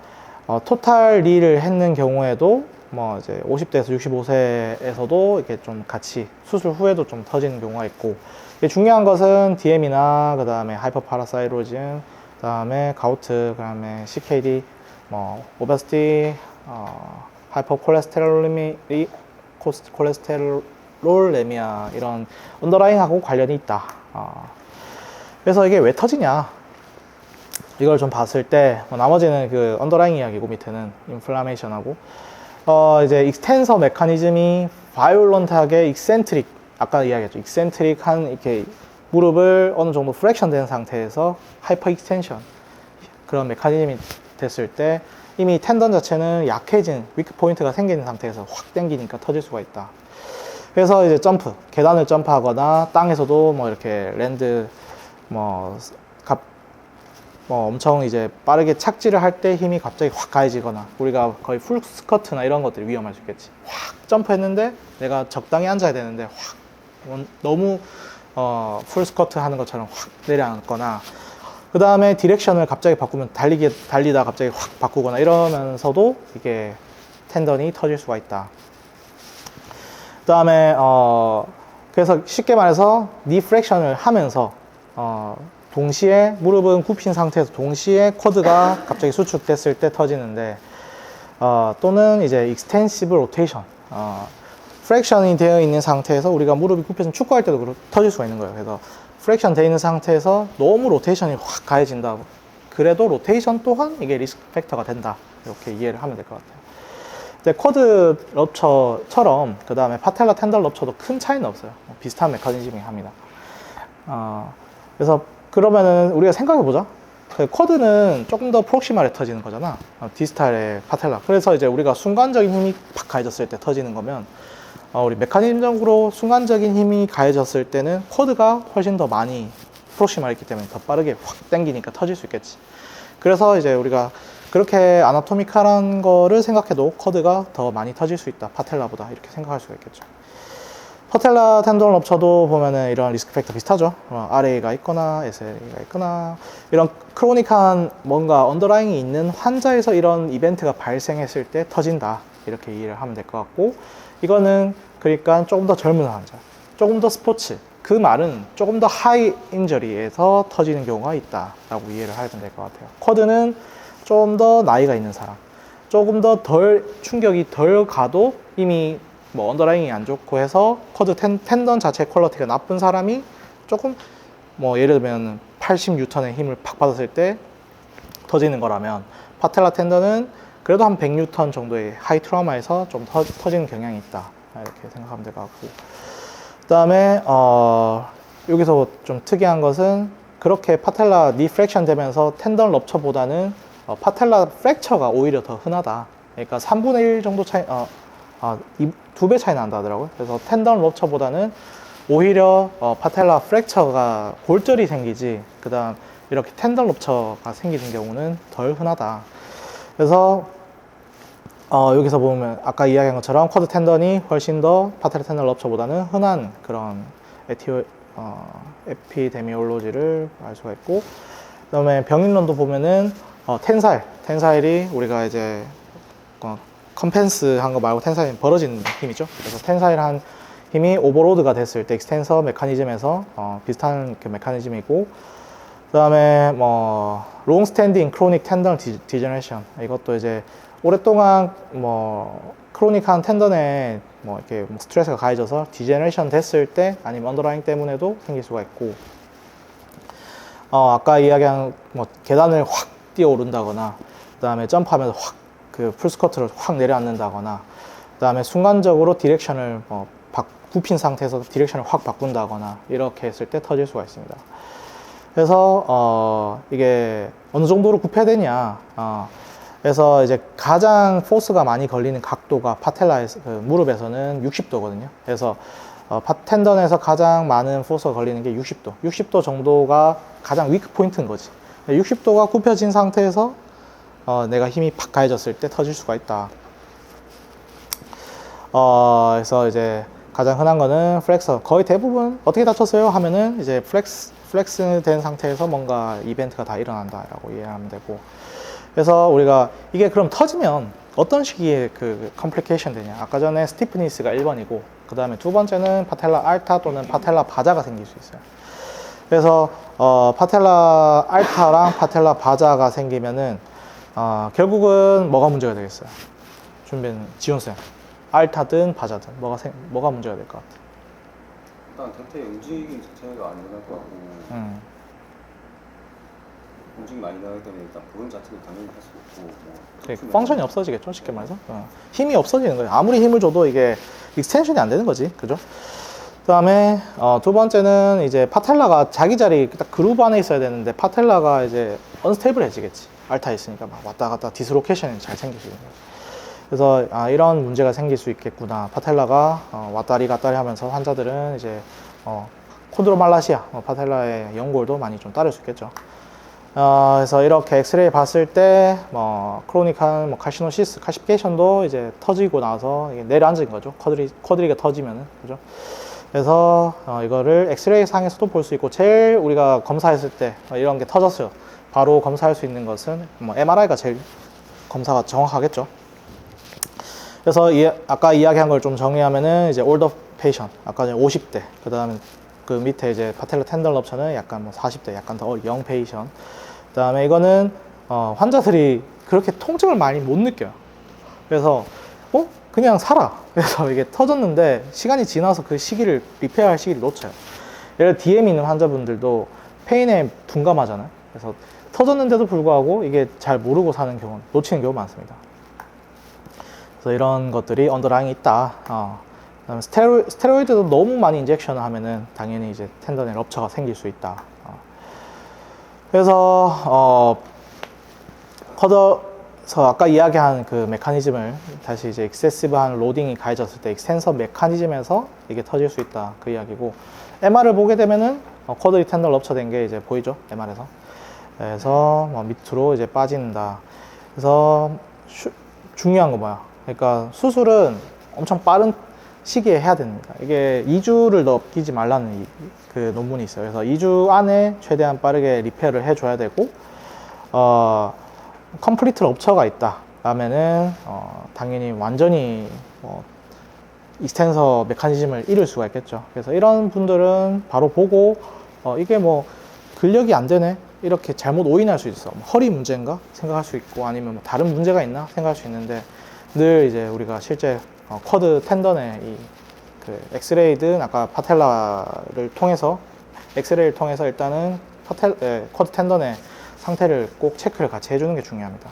토탈 리를 했는 경우에도 뭐 이제 50대에서 65세에서도 이렇게 좀 같이 수술 후에도 좀 터지는 경우가 있고 중요한 것은 DM이나 그 다음에 하이퍼파라사이로즘 그 다음에 가우트 그 다음에 CKD 뭐 오베시티 하이퍼콜레스테롤레미아 이런 언더라인하고 관련이 있다. 그래서 이게 왜 터지냐? 이걸 좀 봤을 때, 나머지는 그 언더라잉 이야기고, 밑에는 인플라메이션하고, 이제 익스텐서 메커니즘이 바이올런트하게 익센트릭, 아까 이야기했죠. 익센트릭한 이렇게 무릎을 어느 정도 프랙션 된 상태에서 하이퍼 익스텐션 그런 메커니즘이 됐을 때 이미 텐던 자체는 약해진 위크 포인트가 생기는 상태에서 확 당기니까 터질 수가 있다. 그래서 이제 점프, 계단을 점프하거나 땅에서도 뭐 이렇게 랜드 뭐 엄청 이제 빠르게 착지를 할 때 힘이 갑자기 확 가해지거나 우리가 거의 풀 스커트나 이런 것들이 위험할 수 있겠지. 확 점프했는데 내가 적당히 앉아야 되는데 확 너무 풀 스커트 하는 것처럼 확 내려앉거나 그 다음에 디렉션을 갑자기 바꾸면 달리다 갑자기 확 바꾸거나 이러면서도 이게 텐던이 터질 수가 있다. 그 다음에 그래서 쉽게 말해서 니 프렉션을 하면서 동시에 무릎은 굽힌 상태에서 동시에 쿼드가 갑자기 수축됐을 때 터지는데 또는 이제 익스텐시브 로테이션 프랙션이 되어 있는 상태에서 우리가 무릎이 굽혀서 축구할 때도 터질 수가 있는 거예요. 그래서 프랙션 되어 있는 상태에서 너무 로테이션이 확 가해진다. 그래도 로테이션 또한 이게 리스크 팩터가 된다. 이렇게 이해를 하면 될 것 같아요. 근데 쿼드 럽처처럼 그 다음에 파텔라 텐덜 럽처도 큰 차이는 없어요. 비슷한 메커니즘이 합니다. 그래서 그러면은 우리가 생각해보자. 쿼드는 조금 더 프록시말에 터지는 거잖아. 디스탈의 파텔라. 그래서 이제 우리가 순간적인 힘이 팍 가해졌을 때 터지는 거면 우리 메커니즘적으로 순간적인 힘이 가해졌을 때는 쿼드가 훨씬 더 많이 프록시말에 있기 때문에 더 빠르게 확 당기니까 터질 수 있겠지. 그래서 이제 우리가 그렇게 아나토미컬한 거를 생각해도 쿼드가 더 많이 터질 수 있다. 파텔라보다 이렇게 생각할 수가 있겠죠. 파텔라 텐돈 럽처도 보면은 이런 리스크 팩터 비슷하죠. RA가 있거나 SLA가 있거나 이런 크로닉한 뭔가 언더라잉이 있는 환자에서 이런 이벤트가 발생했을 때 터진다. 이렇게 이해를 하면 될 것 같고 이거는 그러니까 조금 더 젊은 환자, 조금 더 스포츠 그 말은 조금 더 하이 인저리에서 터지는 경우가 있다라고 이해를 하면 될 것 같아요. 쿼드는 좀 더 나이가 있는 사람, 조금 더 덜 충격이 덜 가도 이미 뭐 언더라잉이 안 좋고 해서 쿼드 텐던 자체 퀄리티가 나쁜 사람이 조금 뭐 예를 들면 80N의 힘을 팍 받았을 때 터지는 거라면 파텔라 텐던은 그래도 한 100N 정도의 하이 트라우마에서 좀 터지는 경향이 있다 이렇게 생각하면 될 것 같고 그 다음에 여기서 좀 특이한 것은 그렇게 파텔라 디프렉션 되면서 텐던 럽처보다는 파텔라 프랙처가 오히려 더 흔하다. 그러니까 3분의 1 정도 차이 2배 차이 난다 하더라고요. 그래서 텐던 럽처보다는 오히려 파텔라 프랙처가 골절이 생기지 그 다음 이렇게 텐던 럽처가 생기는 경우는 덜 흔하다. 그래서 여기서 보면 아까 이야기한 것처럼 쿼드 텐던이 훨씬 더 파텔라 텐던 럽처보다는 흔한 그런 에피데미올로지를 알 수가 있고 그 다음에 병인론도 보면은 텐사일이 우리가 이제 컴펜스 한 거 말고 텐사일은 벌어지는 힘이죠. 그래서 텐사일한 힘이 오버로드가 됐을 때 익스텐서 메커니즘에서 비슷한 그 메커니즘이고 그 다음에 뭐 롱스탠딩 크로닉 텐던 디제너레이션 이것도 이제 오랫동안 뭐 크로닉한 텐던에 뭐 이렇게 스트레스가 가해져서 디제너레이션 됐을 때 아니면 언더라잉 때문에도 생길 수가 있고 아까 이야기한 뭐 계단을 확 뛰어 오른다거나 그 다음에 점프하면서 확 그 풀스쿼트를 확 내려앉는다거나 그 다음에 순간적으로 디렉션을 굽힌 상태에서 디렉션을 확 바꾼다거나 이렇게 했을 때 터질 수가 있습니다. 그래서 이게 어느 정도로 굽혀야 되냐 그래서 이제 가장 포스가 많이 걸리는 각도가 파텔라에서 무릎에서는 60도거든요. 그래서 텐던에서 가장 많은 포스가 걸리는 게 60도 60도 정도가 가장 위크 포인트인 거지. 60도가 굽혀진 상태에서 내가 힘이 팍 가해졌을 때 터질 수가 있다. 그래서 이제 가장 흔한 거는 플렉서. 거의 대부분 어떻게 다쳤어요? 하면은 이제 플렉스 된 상태에서 뭔가 이벤트가 다 일어난다라고 이해하면 되고. 그래서 우리가 이게 그럼 터지면 어떤 시기에 그 컴플리케이션 되냐? 아까 전에 스티프니스가 1번이고, 그 다음에 두 번째는 파텔라 알타 또는 파텔라 바자가 생길 수 있어요. 그래서 파텔라 알타랑 파텔라 바자가 생기면은 결국은 뭐가 문제가 되겠어요? 지훈쌤, 알타든 바자든 뭐가 문제가 될 것 같아요? 일단 전체 움직임 자체가 안 일어날 것 같고 움직이 많이 나가기 때문에 일단 보온 자체도 당연히 할 수 없고 뭐 펑션이 없어지겠죠, 쉽게 말해서. 힘이 없어지는 거예요. 아무리 힘을 줘도 이게 익스텐션이 안 되는 거지, 그죠? 그다음에 두 번째는 이제 파텔라가 자기 자리 딱 그루브 안에 있어야 되는데 파텔라가 이제 언스테이블해지겠지. 알타에 있으니까 막 왔다 갔다 디스로케이션이 잘 생기는 거예요. 그래서 이런 문제가 생길 수 있겠구나. 파텔라가 왔다리 갔다리 하면서 환자들은 이제 콘드로말라시아, 파텔라의 연골도 많이 좀 따를 수 있겠죠. 그래서 이렇게 엑스레이 봤을 때, 크로닉한 칼시노시스, 칼시피케이션도 이제 터지고 나서 이게 내려앉은 거죠. 쿼드리가 터지면은, 그죠? 그래서 이거를 엑스레이 상에서도 볼 수 있고, 제일 우리가 검사했을 때 이런 게 터졌어요. 바로 검사할 수 있는 것은 MRI가 제일 검사가 정확하겠죠. 그래서 아까 이야기한 걸 좀 정리하면은 이제 올더 페이션, 아까 50대, 그 다음에 그 밑에 이제 파텔라 텐던 럽처는 약간 40대, 약간 더 영 페이션. 그 다음에 이거는 환자들이 그렇게 통증을 많이 못 느껴요. 그래서 그냥 살아. 그래서 이게 터졌는데 시간이 지나서 그 시기를 리페어할 시기를 놓쳐요. 예를 들어 DM 있는 환자분들도 페인에 둔감하잖아요. 그래서 터졌는데도 불구하고 이게 잘 모르고 사는 경우, 놓치는 경우 많습니다. 그래서 이런 것들이 언더라인이 있다. 그다음에 스테로이드도 너무 많이 인젝션을 하면은 당연히 이제 텐던에 럽처가 생길 수 있다. 그래서 쿼드에서 아까 이야기한 그 메커니즘을 다시 이제 익세시브한 로딩이 가해졌을 때 익스텐서 메커니즘에서 이게 터질 수 있다, 그 이야기고, MR을 보게 되면은 쿼드리 텐던 럽처 된 게 이제 보이죠, MR에서. 그래서 밑으로 이제 빠진다. 그래서 중요한 거 뭐야? 그러니까 수술은 엄청 빠른 시기에 해야 됩니다. 이게 2주를 넘기지 말라는 그 논문이 있어요. 그래서 2주 안에 최대한 빠르게 리페어를 해줘야 되고, 컴플리트 럽처가 있다 라면은 당연히 완전히 익스텐서 메커니즘을 잃을 수가 있겠죠. 그래서 이런 분들은 바로 보고 이게 근력이 안 되네, 이렇게 잘못 오인할 수 있어. 허리 문제인가 생각할 수 있고, 아니면 다른 문제가 있나 생각할 수 있는데, 늘 이제 우리가 실제 쿼드 텐던의 그 엑스레이든 아까 파텔라를 통해서 엑스레이를 통해서 일단은 쿼드 텐던의 상태를 꼭 체크를 같이 해주는 게 중요합니다.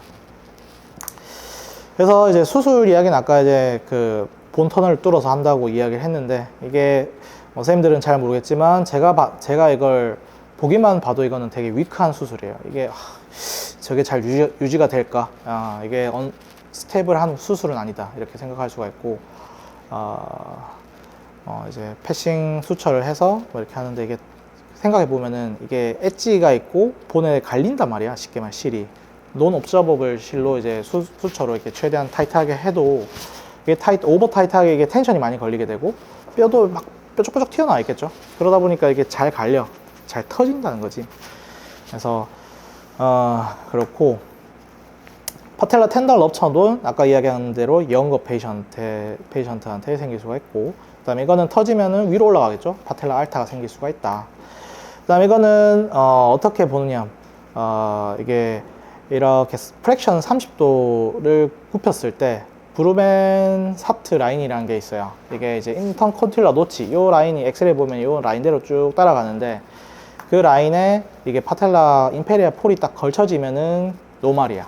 그래서 이제 수술 이야기는 아까 이제 그 본 터널을 뚫어서 한다고 이야기를 했는데, 이게 선생님들은 잘 모르겠지만 제가 이걸 보기만 봐도 이거는 되게 위크한 수술이에요. 이게 저게 잘 유지가 될까? 이게 스테이블한 수술은 아니다, 이렇게 생각할 수가 있고, 이제 패싱 수처를 해서 이렇게 하는데, 이게 생각해 보면은 이게 엣지가 있고 본에 갈린단 말이야, 쉽게 말 실이. 논 옵저버블 실로 이제 수처로 이렇게 최대한 타이트하게 해도 이게 오버 타이트하게 이게 텐션이 많이 걸리게 되고, 뼈도 막 뾰족뾰족 튀어나와 있겠죠. 그러다 보니까 이게 잘 갈려, 잘 터진다는 거지. 그래서 그렇고, 파텔라 텐던 럽처도 아까 이야기한 대로 영거 페이션트한테 생길 수가 있고, 그 다음에 이거는 터지면은 위로 올라가겠죠. 파텔라 알타가 생길 수가 있다. 그 다음에 이거는 어떻게 보느냐, 이게 이렇게 프랙션 30도를 굽혔을 때 브루멘 사트 라인이라는 게 있어요. 이게 이제 인터콘틸러 노치, 이 라인이 엑스레이 보면 이 라인대로 쭉 따라가는데, 그 라인에 이게 파텔라 임페리아 폴이 딱 걸쳐지면은 노말이야.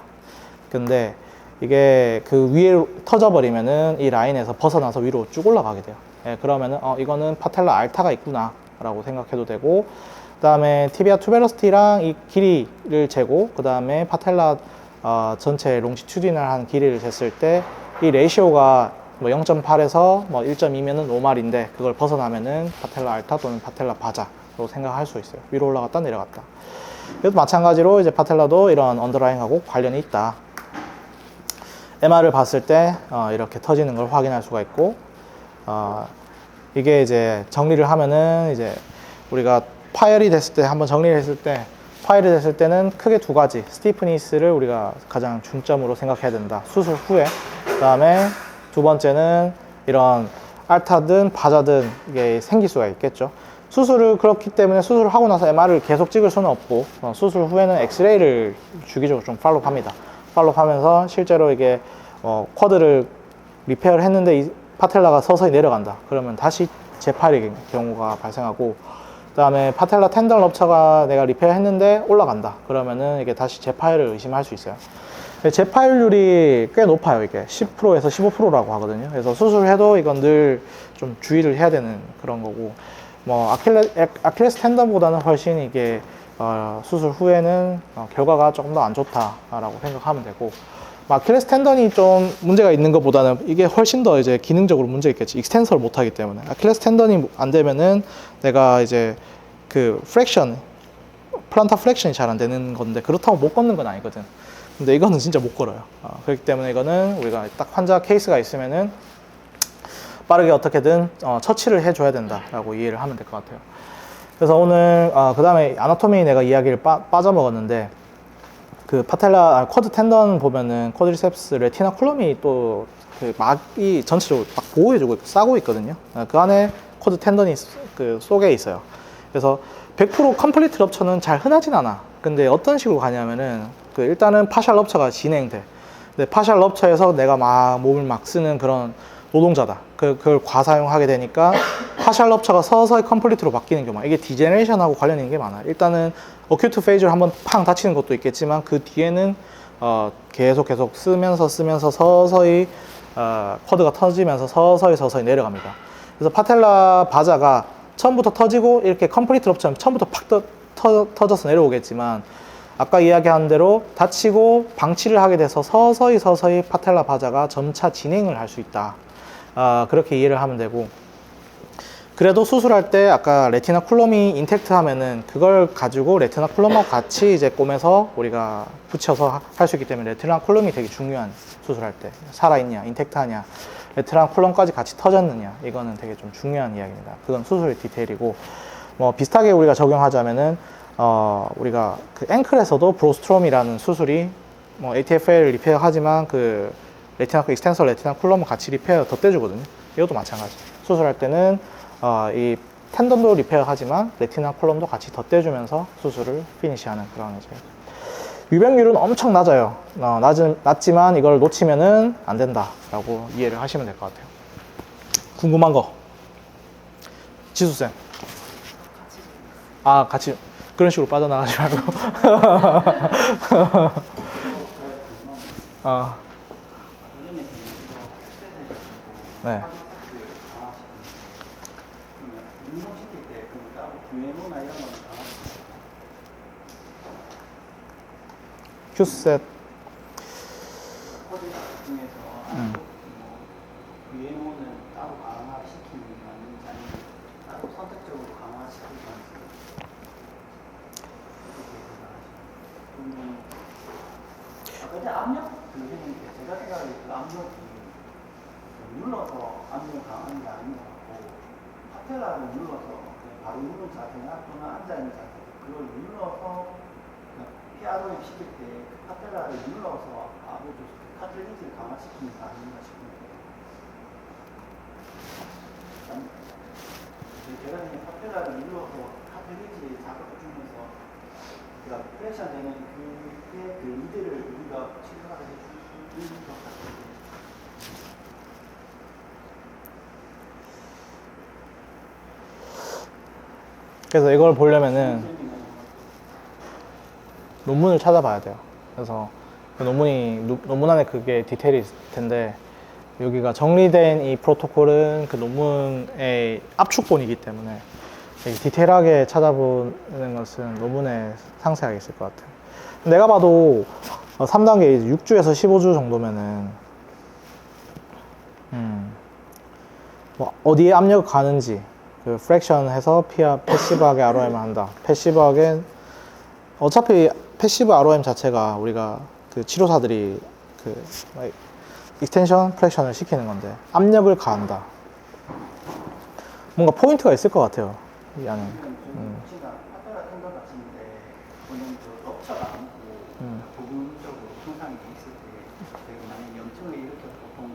근데 이게 그 위에 터져버리면은 이 라인에서 벗어나서 위로 쭉 올라가게 돼요. 그러면은 이거는 파텔라 알타가 있구나 라고 생각해도 되고, 그 다음에 티비아 투베러시티랑 이 길이를 재고, 그 다음에 파텔라 전체 롱시튜디널한 길이를 쟀을 때 이 레이시오가 0.8에서 1.2면은 노말인데, 그걸 벗어나면은 파텔라 알타 또는 파텔라 바자로 생각할 수 있어요. 위로 올라갔다 내려갔다. 그래도 마찬가지로 이제 파텔라도 이런 언더라인하고 관련이 있다. MR을 봤을 때 이렇게 터지는 걸 확인할 수가 있고, 이게 이제 정리를 하면은 이제 우리가 파열이 됐을 때, 한번 정리를 했을 때, 파열이 됐을 때는 크게 두 가지, 스티프니스를 우리가 가장 중점으로 생각해야 된다, 수술 후에. 그 다음에 두 번째는 이런 알타든 바자든 이게 생길 수가 있겠죠. 수술을 그렇기 때문에 수술을 하고 나서 MR을 계속 찍을 수는 없고, 수술 후에는 엑스레이를 주기적으로 좀 팔로우합니다. 팔로우하면서 실제로 이게 쿼드를 리페어를 했는데 이 파텔라가 서서히 내려간다, 그러면 다시 재팔의 경우가 발생하고, 그다음에 파텔라 텐던 럽처가 내가 리페어 했는데 올라간다. 그러면은 이게 다시 재파열을 의심할 수 있어요. 재파열률이 꽤 높아요. 이게 10%에서 15%라고 하거든요. 그래서 수술해도 이건 늘 좀 주의를 해야 되는 그런 거고, 뭐 아킬레스 텐던보다는 훨씬 이게 수술 후에는 결과가 조금 더 안 좋다라고 생각하면 되고, 아킬레스 텐던이 좀 문제가 있는 것보다는 이게 훨씬 더 이제 기능적으로 문제 있겠지. 익스텐서를 못 하기 때문에. 아킬레스 텐던이 안 되면은 내가 이제 그 프랙션, 플란타 프랙션이 잘 안 되는 건데, 그렇다고 못 걷는 건 아니거든. 근데 이거는 진짜 못 걸어요. 그렇기 때문에 이거는 우리가 딱 환자 케이스가 있으면은 빠르게 어떻게든 처치를 해줘야 된다라고 이해를 하면 될 것 같아요. 그래서 오늘 그 다음에 아나토미 내가 이야기를 빠져먹었는데, 그 파텔라 쿼드 텐던 보면은 쿼드리셉스 레티나 쿨럼이 또 그 막이 전체적으로 딱 보호해주고 있고 싸고 있거든요. 그 안에 쿼드 텐던이 그 속에 있어요. 그래서 100% 컴플리트 럽처는 잘 흔하진 않아. 근데 어떤 식으로 가냐면은 그 일단은 파셜 럽처가 진행돼. 근데 파셜 럽처에서 내가 막 몸을 막 쓰는 그런 노동자다. 그걸 과사용하게 되니까 파셜 럽처가 서서히 컴플리트로 바뀌는 경우가, 이게 디제네레이션하고 관련 있는 게 많아요. 일단은 어큐트 페이즈를 한번 팡 다치는 것도 있겠지만, 그 뒤에는 계속 쓰면서 서서히 쿼드가 터지면서 서서히 내려갑니다. 그래서 파텔라 바자가 처음부터 터지고 이렇게 컴플리트 럽처럼 처음부터 팍 터져서 내려오겠지만, 아까 이야기한 대로 다치고 방치를 하게 돼서 서서히 파텔라 바자가 점차 진행을 할 수 있다. 그렇게 이해를 하면 되고, 그래도 수술할 때 아까 레티나 쿨럼이 인텍트 하면은 그걸 가지고 레티나 쿨럼하고 같이 이제 꿰매서 우리가 붙여서 할 수 있기 때문에 레티나 쿨럼이 되게 중요한, 수술할 때 살아있냐 인텍트 하냐, 레티나 쿨럼까지 같이 터졌느냐, 이거는 되게 좀 중요한 이야기입니다. 그건 수술의 디테일이고, 뭐 비슷하게 우리가 적용하자면은 우리가 그 앵클에서도 브로스트롬이라는 수술이 뭐 ATFL 리페어 하지만 그 레티나 익스텐서 레티나 쿨럼을 같이 리페어 덧대주거든요. 이것도 마찬가지. 수술할 때는 이 텐던도 리페어 하지만 레티나 쿨럼도 같이 덧대주면서 수술을 피니시하는 그런 이제 유병률은 엄청 낮아요. 낮지만 이걸 놓치면은 안 된다라고 이해를 하시면 될 것 같아요. 궁금한 거? 지수쌤. 같이 그런 식으로 빠져나가지 말고. 네. 운동시킬 때 따로 규모나 이런 거는 큐셋. 코드 중에서 규모는 따로 강화시키는 게 맞는지 아니면 따로 선택적으로 강화시키는 건지 근데 압력 교수님께 제가 생각할 때 압력이 눌러서 압력 강하는 게 아닌 것 같고, 파텔라를 눌러서 바로 누른 자세나 또는 앉아있는 자세, 그걸 눌러서 PRO를 시킬 때 파텔라를 눌러서 아무래도 카틀리지를 강화시키는 게 아닌가 싶은데, 제가 그냥 파텔라를 눌러서 카틀리지를 자극을 주면서 그러니까 프레션 되는 그게 그 리드를 우리가 치료하게 해주는 것 같아요. 그래서 이걸 보려면은 논문을 찾아봐야 돼요. 그래서 그 논문 안에 그게 디테일이 있을 텐데, 여기가 정리된 이 프로토콜은 그 논문의 압축본이기 때문에 디테일하게 찾아보는 것은 논문에 상세하게 있을 것 같아요. 내가 봐도 3단계 6주에서 15주 정도면은 뭐 어디에 압력을 가는지, 그 프랙션 해서 패시브하게 ROM을 한다. 패시브하게, 어차피 패시브 ROM 자체가 우리가 그 치료사들이 그 익스텐션 플렉션을 시키는 건데, 압력을 가한다. 뭔가 포인트가 있을 것 같아요, 이 안에. 제가 파텔라 텐던 같은데 저는 그 럽처가 아니고 부분적으로 손상이 있을 때 저희가 만약 염증을 일으켜서 보통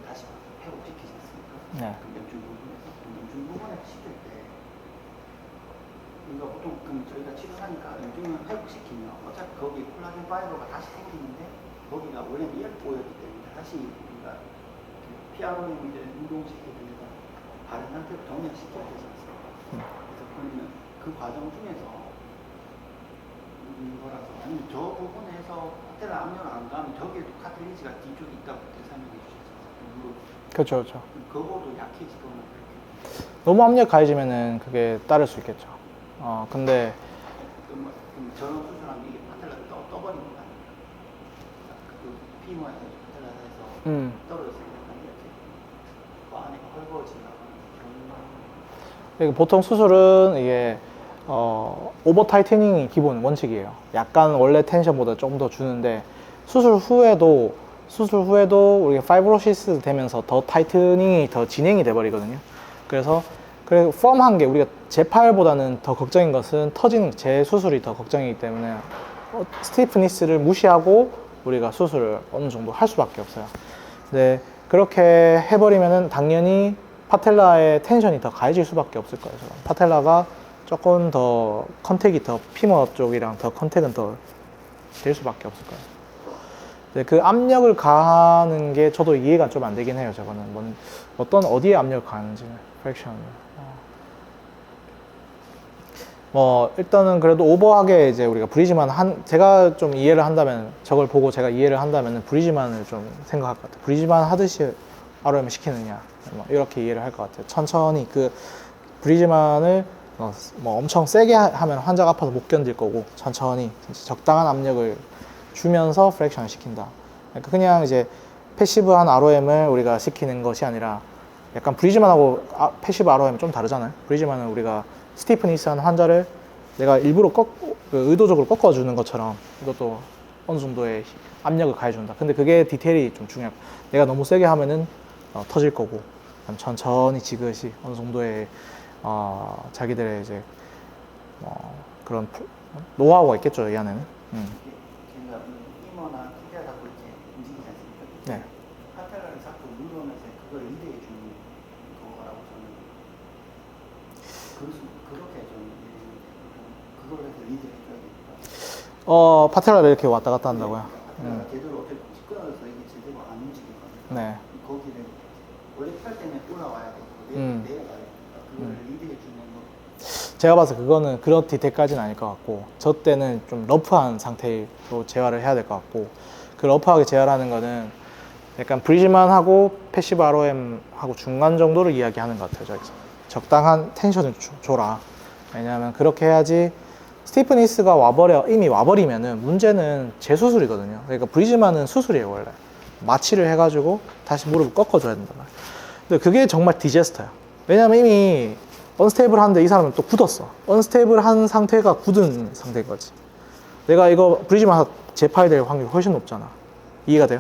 다시 회복시키지 않습니까? 네. 그 염증 부분에 시킬 때 우리가 보통 저희가 치료하니까 염증을 회복시키면 어차피 거기에 콜라겐 파이버가 다시 생기는데, 거기가 원래 이어보였기 때문에 다시 우리가 PRO를 운동시키고 다른 상태로 정렬시켜야 되지 않습니까? 그래서 그러면 그 과정 중에서 뭐라서 아니면 저 부분에서 파텔라 압력을 안 가면 저기에도 카틀리지가 뒤쪽에 있다고 설명해 주셨잖아요. 그렇죠, 그렇죠. 그거도 약해지거나 그렇게. 너무 압력 가해지면은 그게 따를 수 있겠죠. 근데 그럼 저런 수술하면 이게 파텔라가 떠버리는 거 아닙니까? 그 피모에서 파텔라에서 떨어졌을 때 이렇게 그 안에 헐거워진다거나 그런. 보통 수술은 이게 오버 타이트닝이 기본 원칙이에요. 약간 원래 텐션보다 조금 더 주는데 수술 후에도 우리가 파이브로시스 되면서 더 타이트닝이 더 진행이 돼 버리거든요. 그래서 펌한 게 우리가 재파열보다는 더 걱정인 것은 터지는 재수술이 더 걱정이기 때문에 스티프니스를 무시하고 우리가 수술을 어느 정도 할 수밖에 없어요. 근데 그렇게 해버리면은 당연히 파텔라의 텐션이 더 가해질 수밖에 없을 거예요. 파텔라가 조금 더 컨택이 더 피머 쪽이랑 더 컨택은 더 될 수밖에 없을 거예요. 근데 그 압력을 가하는 게 저도 이해가 좀 안 되긴 해요. 저거는 어디에 압력을 가하는지는 프랙션. 뭐 일단은 그래도 오버하게 이제 우리가 브리지만 제가 좀 이해를 한다면 저걸 보고 제가 이해를 한다면 브리지만을 좀 생각할 것 같아요. 브리지만 하듯이 ROM 시키느냐 뭐 이렇게 이해를 할 것 같아요. 천천히 그 브리지만을 뭐 엄청 세게 하면 환자가 아파서 못 견딜 거고 천천히 적당한 압력을 주면서 프랙션을 시킨다. 그러니까 그냥 이제 패시브한 ROM을 우리가 시키는 것이 아니라 약간 브리지만하고 패시브 ROM 좀 다르잖아요. 브리지만은 우리가 스티프니스한 환자를 내가 일부러 의도적으로 꺾어주는 것처럼 이것도 어느 정도의 압력을 가해준다. 근데 그게 디테일이 좀 중요해요. 내가 너무 세게 하면은 터질 거고 천천히 지그시 어느 정도의 자기들의 이제 그런 노하우가 있겠죠, 이 안에는. 제가 피머나 티비아 잡고 이렇게 움직이지 않습니까? 네. 파텔라를 자꾸 누르면서 그걸 리드해 주는 거라고 저는 그렇게 좀 그걸 해서 리드해 줘야 되니까. 파텔라를 이렇게 왔다 갔다 한다고요. 파텔라가 제대로 어떻게 끊어서 이게 제대로 안 움직이거든요. 네. 거기를 원래 펼 때는 올라와야 되고 내려가야 되니까 그걸 리드해 주는 거. 제가 봐서 그거는 그런 디테일까지는 아닐 것 같고 저 때는 좀 러프한 상태로 재활을 해야 될 것 같고 그 러프하게 재활하는 거는 약간 브리지만하고 패시브 ROM하고 중간 정도를 이야기하는 것 같아요. 저기서 적당한 텐션을 줘라. 왜냐하면 그렇게 해야지 스티프니스가 이미 와버리면은 문제는 재수술이거든요. 그러니까 브리지만은 수술이에요. 원래 마취를 해가지고 다시 무릎을 꺾어줘야 된단 말이에요. 근데 그게 정말 디제스터야. 왜냐면 이미 언스테이블 하는데 이 사람은 또 굳었어. 언스테이블 한 상태가 굳은 상태인 거지. 내가 이거 브리지만 재파야 될 확률이 훨씬 높잖아. 이해가 돼요?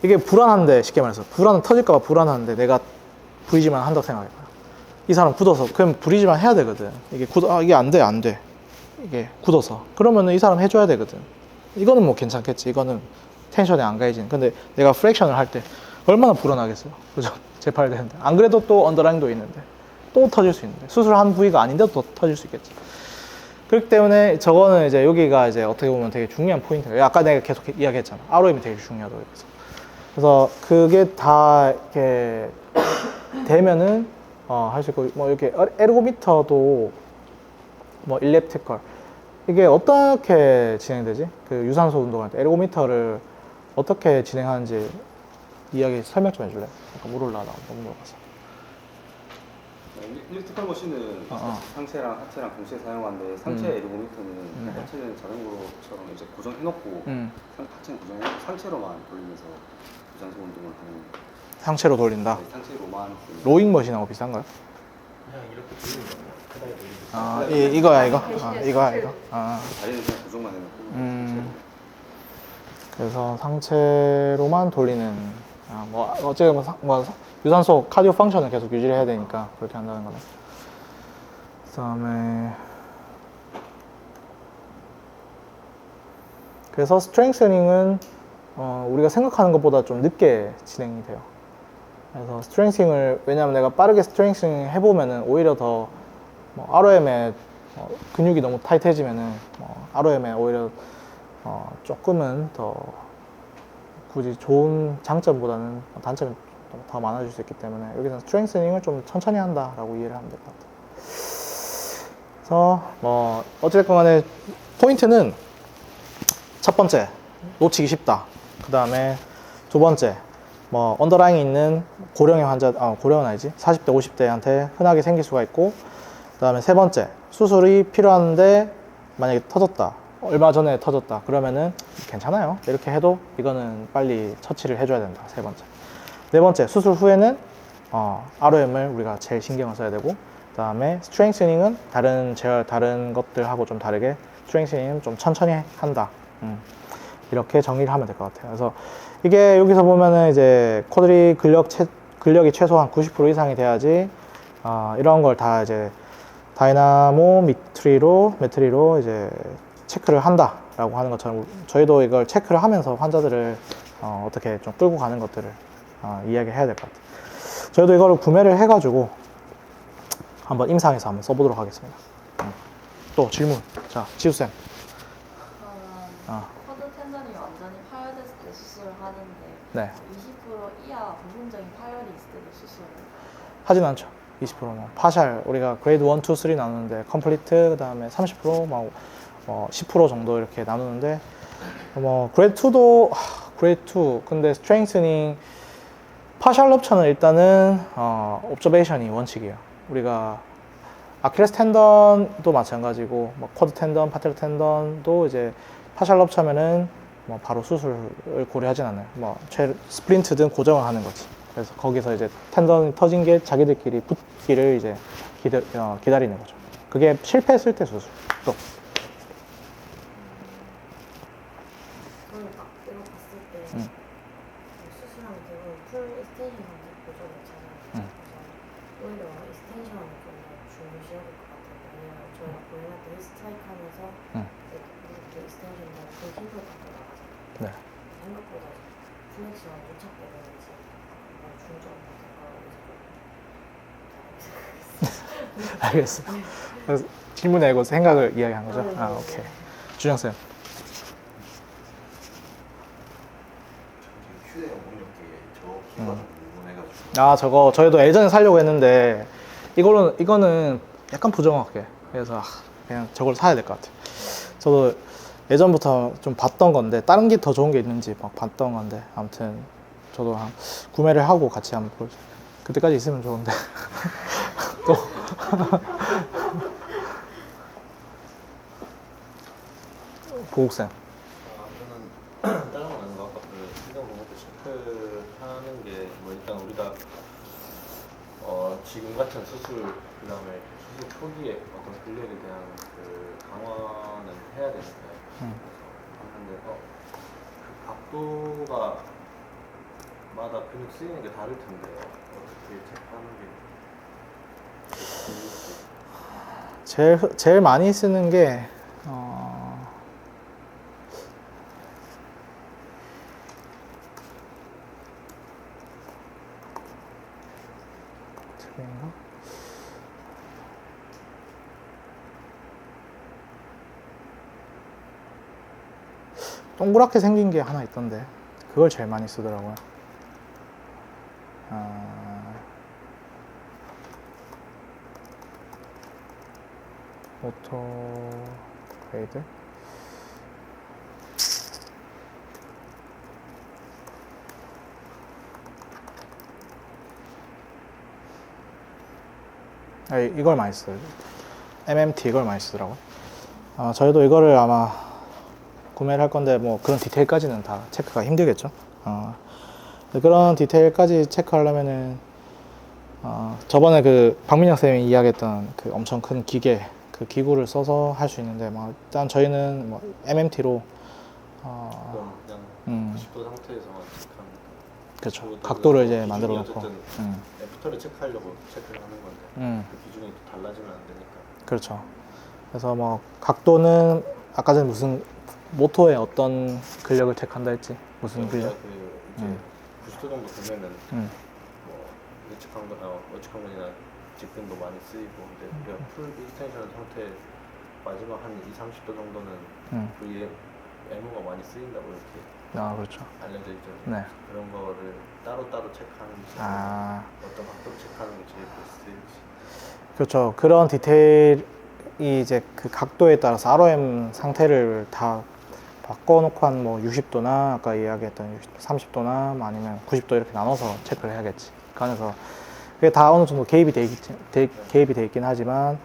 이게 불안한데, 쉽게 말해서 터질까봐 불안한데 내가 브리지만 한다고 생각해봐요. 이 사람 굳어서 그럼 브리지만 해야 되거든. 이게 안 돼. 이게 굳어서 그러면은 이 사람 해줘야 되거든. 이거는 뭐 괜찮겠지. 이거는 텐션이 안 가해지는. 근데 내가 프랙션을 할 때 얼마나 불안하겠어요. 그죠? 재파야 되는데. 안 그래도 또 언더라인도 있는데 또 터질 수 있는데 수술한 부위가 아닌데도 또 터질 수 있겠지. 그렇기 때문에 저거는 이제 여기가 이제 어떻게 보면 되게 중요한 포인트예요. 아까 내가 계속 이야기했잖아. ROM이 되게 중요하다고. 그래서 그게 다 이렇게 되면은 할 수 있고 뭐 이렇게 에르고미터도 뭐 일랩티컬 이게 어떻게 진행되지? 그 유산소 운동할 때 에르고미터를 어떻게 진행하는지 이야기 설명 좀 해줄래? 약간 물어보려고 너무 물어봤어. 일렉트컬 머신은 상체랑 하체랑 동시에 사용하는데 상체 에르고미터는 하체는 자전거처럼 이제 고정해놓고 하체는 고정해놓고 상체로만 돌리면서 유산소 운동을 하는. 상체로 돌린다. 네, 상체로만. 로잉 머신하고 비슷한가요? 그냥 이렇게 돌리는 거예요. 이거야 이거? 이거야 이거? 다리는 그냥 고정만 해놓고. 상체로. 그래서 상체로만 돌리는 뭐 어쨌든 뭐 유산소 카디오 펑션을 계속 유지를 해야 되니까 그렇게 한다는 거네. 그다음에 그래서 스트렝스닝은 우리가 생각하는 것보다 좀 늦게 진행이 돼요. 그래서 스트렝스닝을 왜냐하면 내가 빠르게 스트렝스닝 해보면은 오히려 더 ROM에 근육이 너무 타이트해지면은 ROM에 오히려 조금은 더 굳이 좋은 장점보다는 단점이 더 많아질 수 있기 때문에 여기서 스트렝스닝을 좀 천천히 한다라고 이해를 하면 될 것 같아요. 그래서 뭐 어찌됐건 간에 포인트는 첫 번째 놓치기 쉽다. 그 다음에 두 번째 뭐 언더라인이 있는 고령의 환자, 고령은 아니지, 40대 50대한테 흔하게 생길 수가 있고, 그 다음에 세 번째 수술이 필요한데 만약에 터졌다, 얼마 전에 터졌다 그러면은 괜찮아요, 이렇게 해도 이거는 빨리 처치를 해줘야 된다. 세 번째. 네 번째, 수술 후에는 ROM을 우리가 제일 신경을 써야 되고, 그 다음에 스트렝스닝은 다른 것들하고 좀 다르게 스트렝스닝은 좀 천천히 한다. 이렇게 정리를 하면 될 것 같아요. 그래서 이게 여기서 보면은 이제 쿼드리 근력이 최소한 90% 이상이 돼야지 이런 걸 다 이제 다이나모메트리로 이제 체크를 한다라고 하는 것처럼 저희도 이걸 체크를 하면서 환자들을 어떻게 좀 끌고 가는 것들을 이야기해야 될 것 같아요. 저희도 이거를 구매를 해가지고 한번 임상에서 한번 써보도록 하겠습니다. 또 질문. 자, 지우쌤. 그러면 쿼드 텐던이 완전히 파열됐을 때 수술을 하는데 네. 20% 이하 부분적인 파열이 있을 때도 수술을 하진 않죠. 20%는 파샬, 우리가 그레이드 1, 2, 3 나누는데 컴플리트, 그 다음에 30%, 10% 정도 이렇게 나누는데 뭐 그레이드 2도 그레이드 2, 근데 스트렝스닝 파샬 럽처는 일단은 옵저베이션이 원칙이에요. 우리가 아킬레스 텐던도 마찬가지고 쿼드 텐던, 파텔라 텐던도 이제 파샬 럽처면은 바로 수술을 고려하진 않아요. 스플린트든 고정을 하는 거지. 그래서 거기서 이제 텐던이 터진 게 자기들끼리 붙기를 이제 기다리는 거죠. 그게 실패했을 때 수술. 또. 그러니까 이거 봤을 때 음. 수술하면 대부분 풀 익스텐션 상태 고정을 찾아요. 그래서 오히려 익스텐션을 좀 중요시해야 될 것 같아요. 왜냐면 저희가 고령할 때 히스트라이크 하면서 이렇게 익스텐션 되고 그 힘으로 다 돌아가잖아요. 네. 생각보다 플렉시가 밀착되는지 중점을 알겠어. 그래서 질문 내고 생각을 이야기한 거죠? 오케이. 준영쌤. 휴대용 목욕기에 저 키가 좀 궁금해가지고. 저거 저희도 예전에 사려고 했는데 이거는 약간 부정확해. 그래서 그냥 저걸 사야 될 것 같아요. 저도 예전부터 좀 봤던 건데 다른 게 더 좋은 게 있는지 막 봤던 건데 아무튼 저도 구매를 하고 같이 한번 보여줘. 그때까지 있으면 좋은데 또 보국쌤. 저는 다른 건 아니고 아까 그 신경 공부도 체크하는 게 뭐 일단 우리가 지금 같은 수술 그다음에 수술 초기에 어떤 근력에 대한 그 강화는 해야 되니까요. 하는데 그 각도가 마다 근육 쓰이는 게 다를 텐데요. 어떻게 체크하는 게 제일 많이 쓰는 게 트레인가? 동그랗게 생긴 게 하나 있던데 그걸 제일 많이 쓰더라고요. 오토 그레이드. 이걸 많이 써요. MMT 이걸 많이 쓰더라고요. 저희도 이거를 아마 구매를 할 건데 뭐 그런 디테일까지는 다 체크가 힘들겠죠. 그런 디테일까지 체크하려면은 저번에 그 박민혁 쌤이 이야기했던 그 엄청 큰 기계, 그 기구를 써서 할 수 있는데 일단 저희는 MMT로 그럼 그냥 90도 상태에서만 체크하는 거. 그렇죠. 각도를 이제 만들어 놓고. 어쨌든 애프터를 체크하려고 체크를 하는 건데 그 기준이 또 달라지면 안 되니까. 그렇죠. 그래서 각도는 아까 전에 무슨 모토에 어떤 근력을 체크한다 했지? 무슨 근력? 이제 90도 정도 되면은 외측강근이나 직근도 많이 쓰이고 이제 우리가 풀 익스텐션 상태 마지막 한 20, 30도 정도는 VMO가 많이 쓰인다고 이렇게 아 그렇죠. 알려져 있죠. 네. 그런 거를 따로따로 체크하는지 아 어떤 각도 체크하는 게 제일 베스트일지. 그렇죠. 그런 디테일이 이제 그 각도에 따라서 ROM 상태를 다 바꿔놓고 한 뭐 60도나 아까 이야기했던 30도나 아니면 90도 이렇게 나눠서 체크를 해야겠지. 그 안에서 그게 다 어느 정도 개입이 돼 있긴 하지만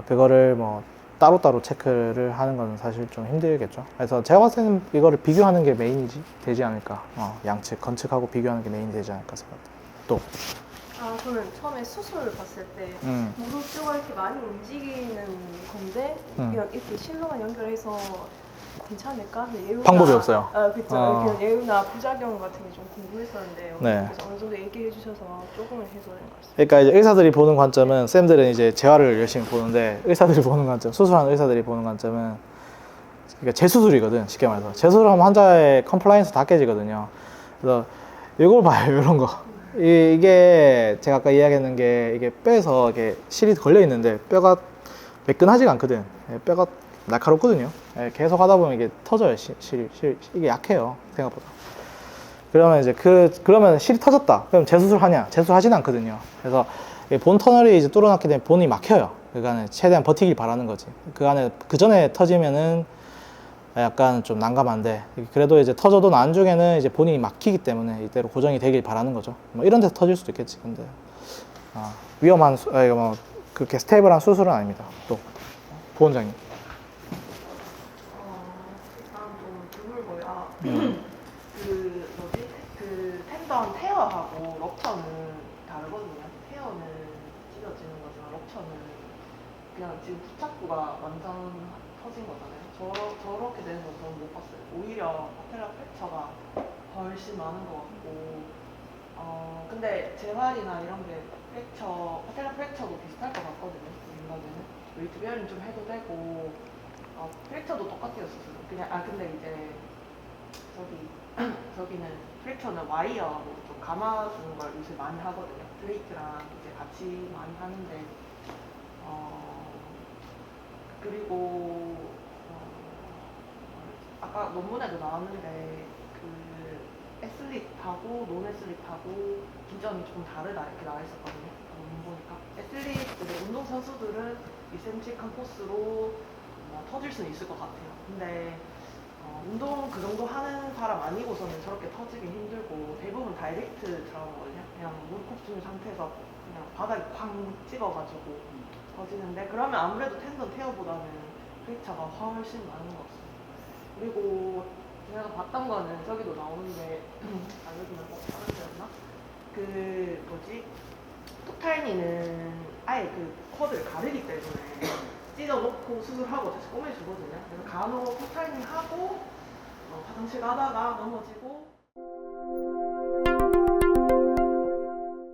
그거를 뭐 따로따로 체크를 하는 건 사실 좀 힘들겠죠. 그래서 제가 봤을 때는 이거를 비교하는 게 메인이지 되지 않을까. 양측 건측하고 비교하는 게 메인이 되지 않을까 생각합니다. 또 아, 저는 처음에 수술 봤을 때 무릎 뼈가 이렇게 많이 움직이는 건데 그냥 이렇게 실로만 연결해서 괜찮을까? 방법이 없어요. 그렇죠. 그냥 예우나 부작용 같은 게 좀 궁금했었는데요. 네. 그래서 어느 정도 얘기해 주셔서 조금은 해소된 것 같습니다. 그러니까 이제 의사들이 보는 관점은 쌤들은 이제 재활을 열심히 보는데 의사들이 보는 관점, 수술하는 의사들이 보는 관점은 그러니까 재수술이거든. 쉽게 말해서 재수술하면 환자의 컴플라이언스 다 깨지거든요. 그래서 이걸 봐요, 이런 거. 이게 제가 아까 이야기했는 게 이게 뼈에서 이렇게 실이 걸려 있는데 뼈가 매끈하지가 않거든. 뼈가 날카롭거든요. 계속 하다 보면 이게 터져요. 실이 이게 약해요, 생각보다. 그러면 이제 그러면 실이 터졌다. 그럼 재수술하냐? 재수술하지는 않거든요. 그래서 본 터널이 이제 뚫어놨기 때문에 본이 막혀요. 그 안에 최대한 버티길 바라는 거지. 그 안에 그 전에 터지면은 약간 좀 난감한데 그래도 이제 터져도 나중에는 이제 본인이 막히기 때문에 이대로 고정이 되길 바라는 거죠. 뭐 이런 데서 터질 수도 있겠지. 근데 위험한 뭐 그렇게 스테이블한 수술은 아닙니다. 또 부원장님. 일단 좀 드물고요. 그 텐던 테어하고 럽처는 다르거든요. 테어는 찢어지는 거지만 럽처는 그냥 지금 부착부가 완전 터진 거잖아요. 저렇게 되는 건 저는 못 봤어요. 오히려 파텔라 프랙처가 훨씬 많은 것 같고, 근데 재활이나 이런 게 파텔라 프랙처도 비슷할 것 같거든요. 제 생각에는 웨이트 베어링 좀 해도 되고, 프랙처도 똑같아요 수술. 그냥 근데 이제 저기는 프랙처는 와이어로 좀 감아주는 걸 요새 많이 하거든요. 드레이트랑 이제 같이 많이 하는데, 그리고 아까 논문에도 나왔는데 그 애슬릿하고 논 애슬릿하고 기전이 좀 다르다 이렇게 나와 있었거든요. 논문 보니까 애슬릿 운동 선수들은 이센트릭한 코스로 터질 수는 있을 것 같아요. 근데 운동 그 정도 하는 사람 아니고서는 저렇게 터지기 힘들고 대부분 다이렉트 들어가거든요. 그냥 무릎 굽는 상태에서 그냥 바닥에 쾅 찍어가지고 터지는데 그러면 아무래도 텐던 테어보다는 프랙처가 훨씬 많은 것 같습니다. 그리고 제가 봤던 거는 저기도 나오는데 알려주면 다른 데였나? 그 뭐지? 톡타이니는 아예 그 쿼드를 가르기 때문에 찢어놓고 수술하고 다시 꼬매주거든요. 그래서 간혹 톡타이니 하고 화장실 가다가 넘어지고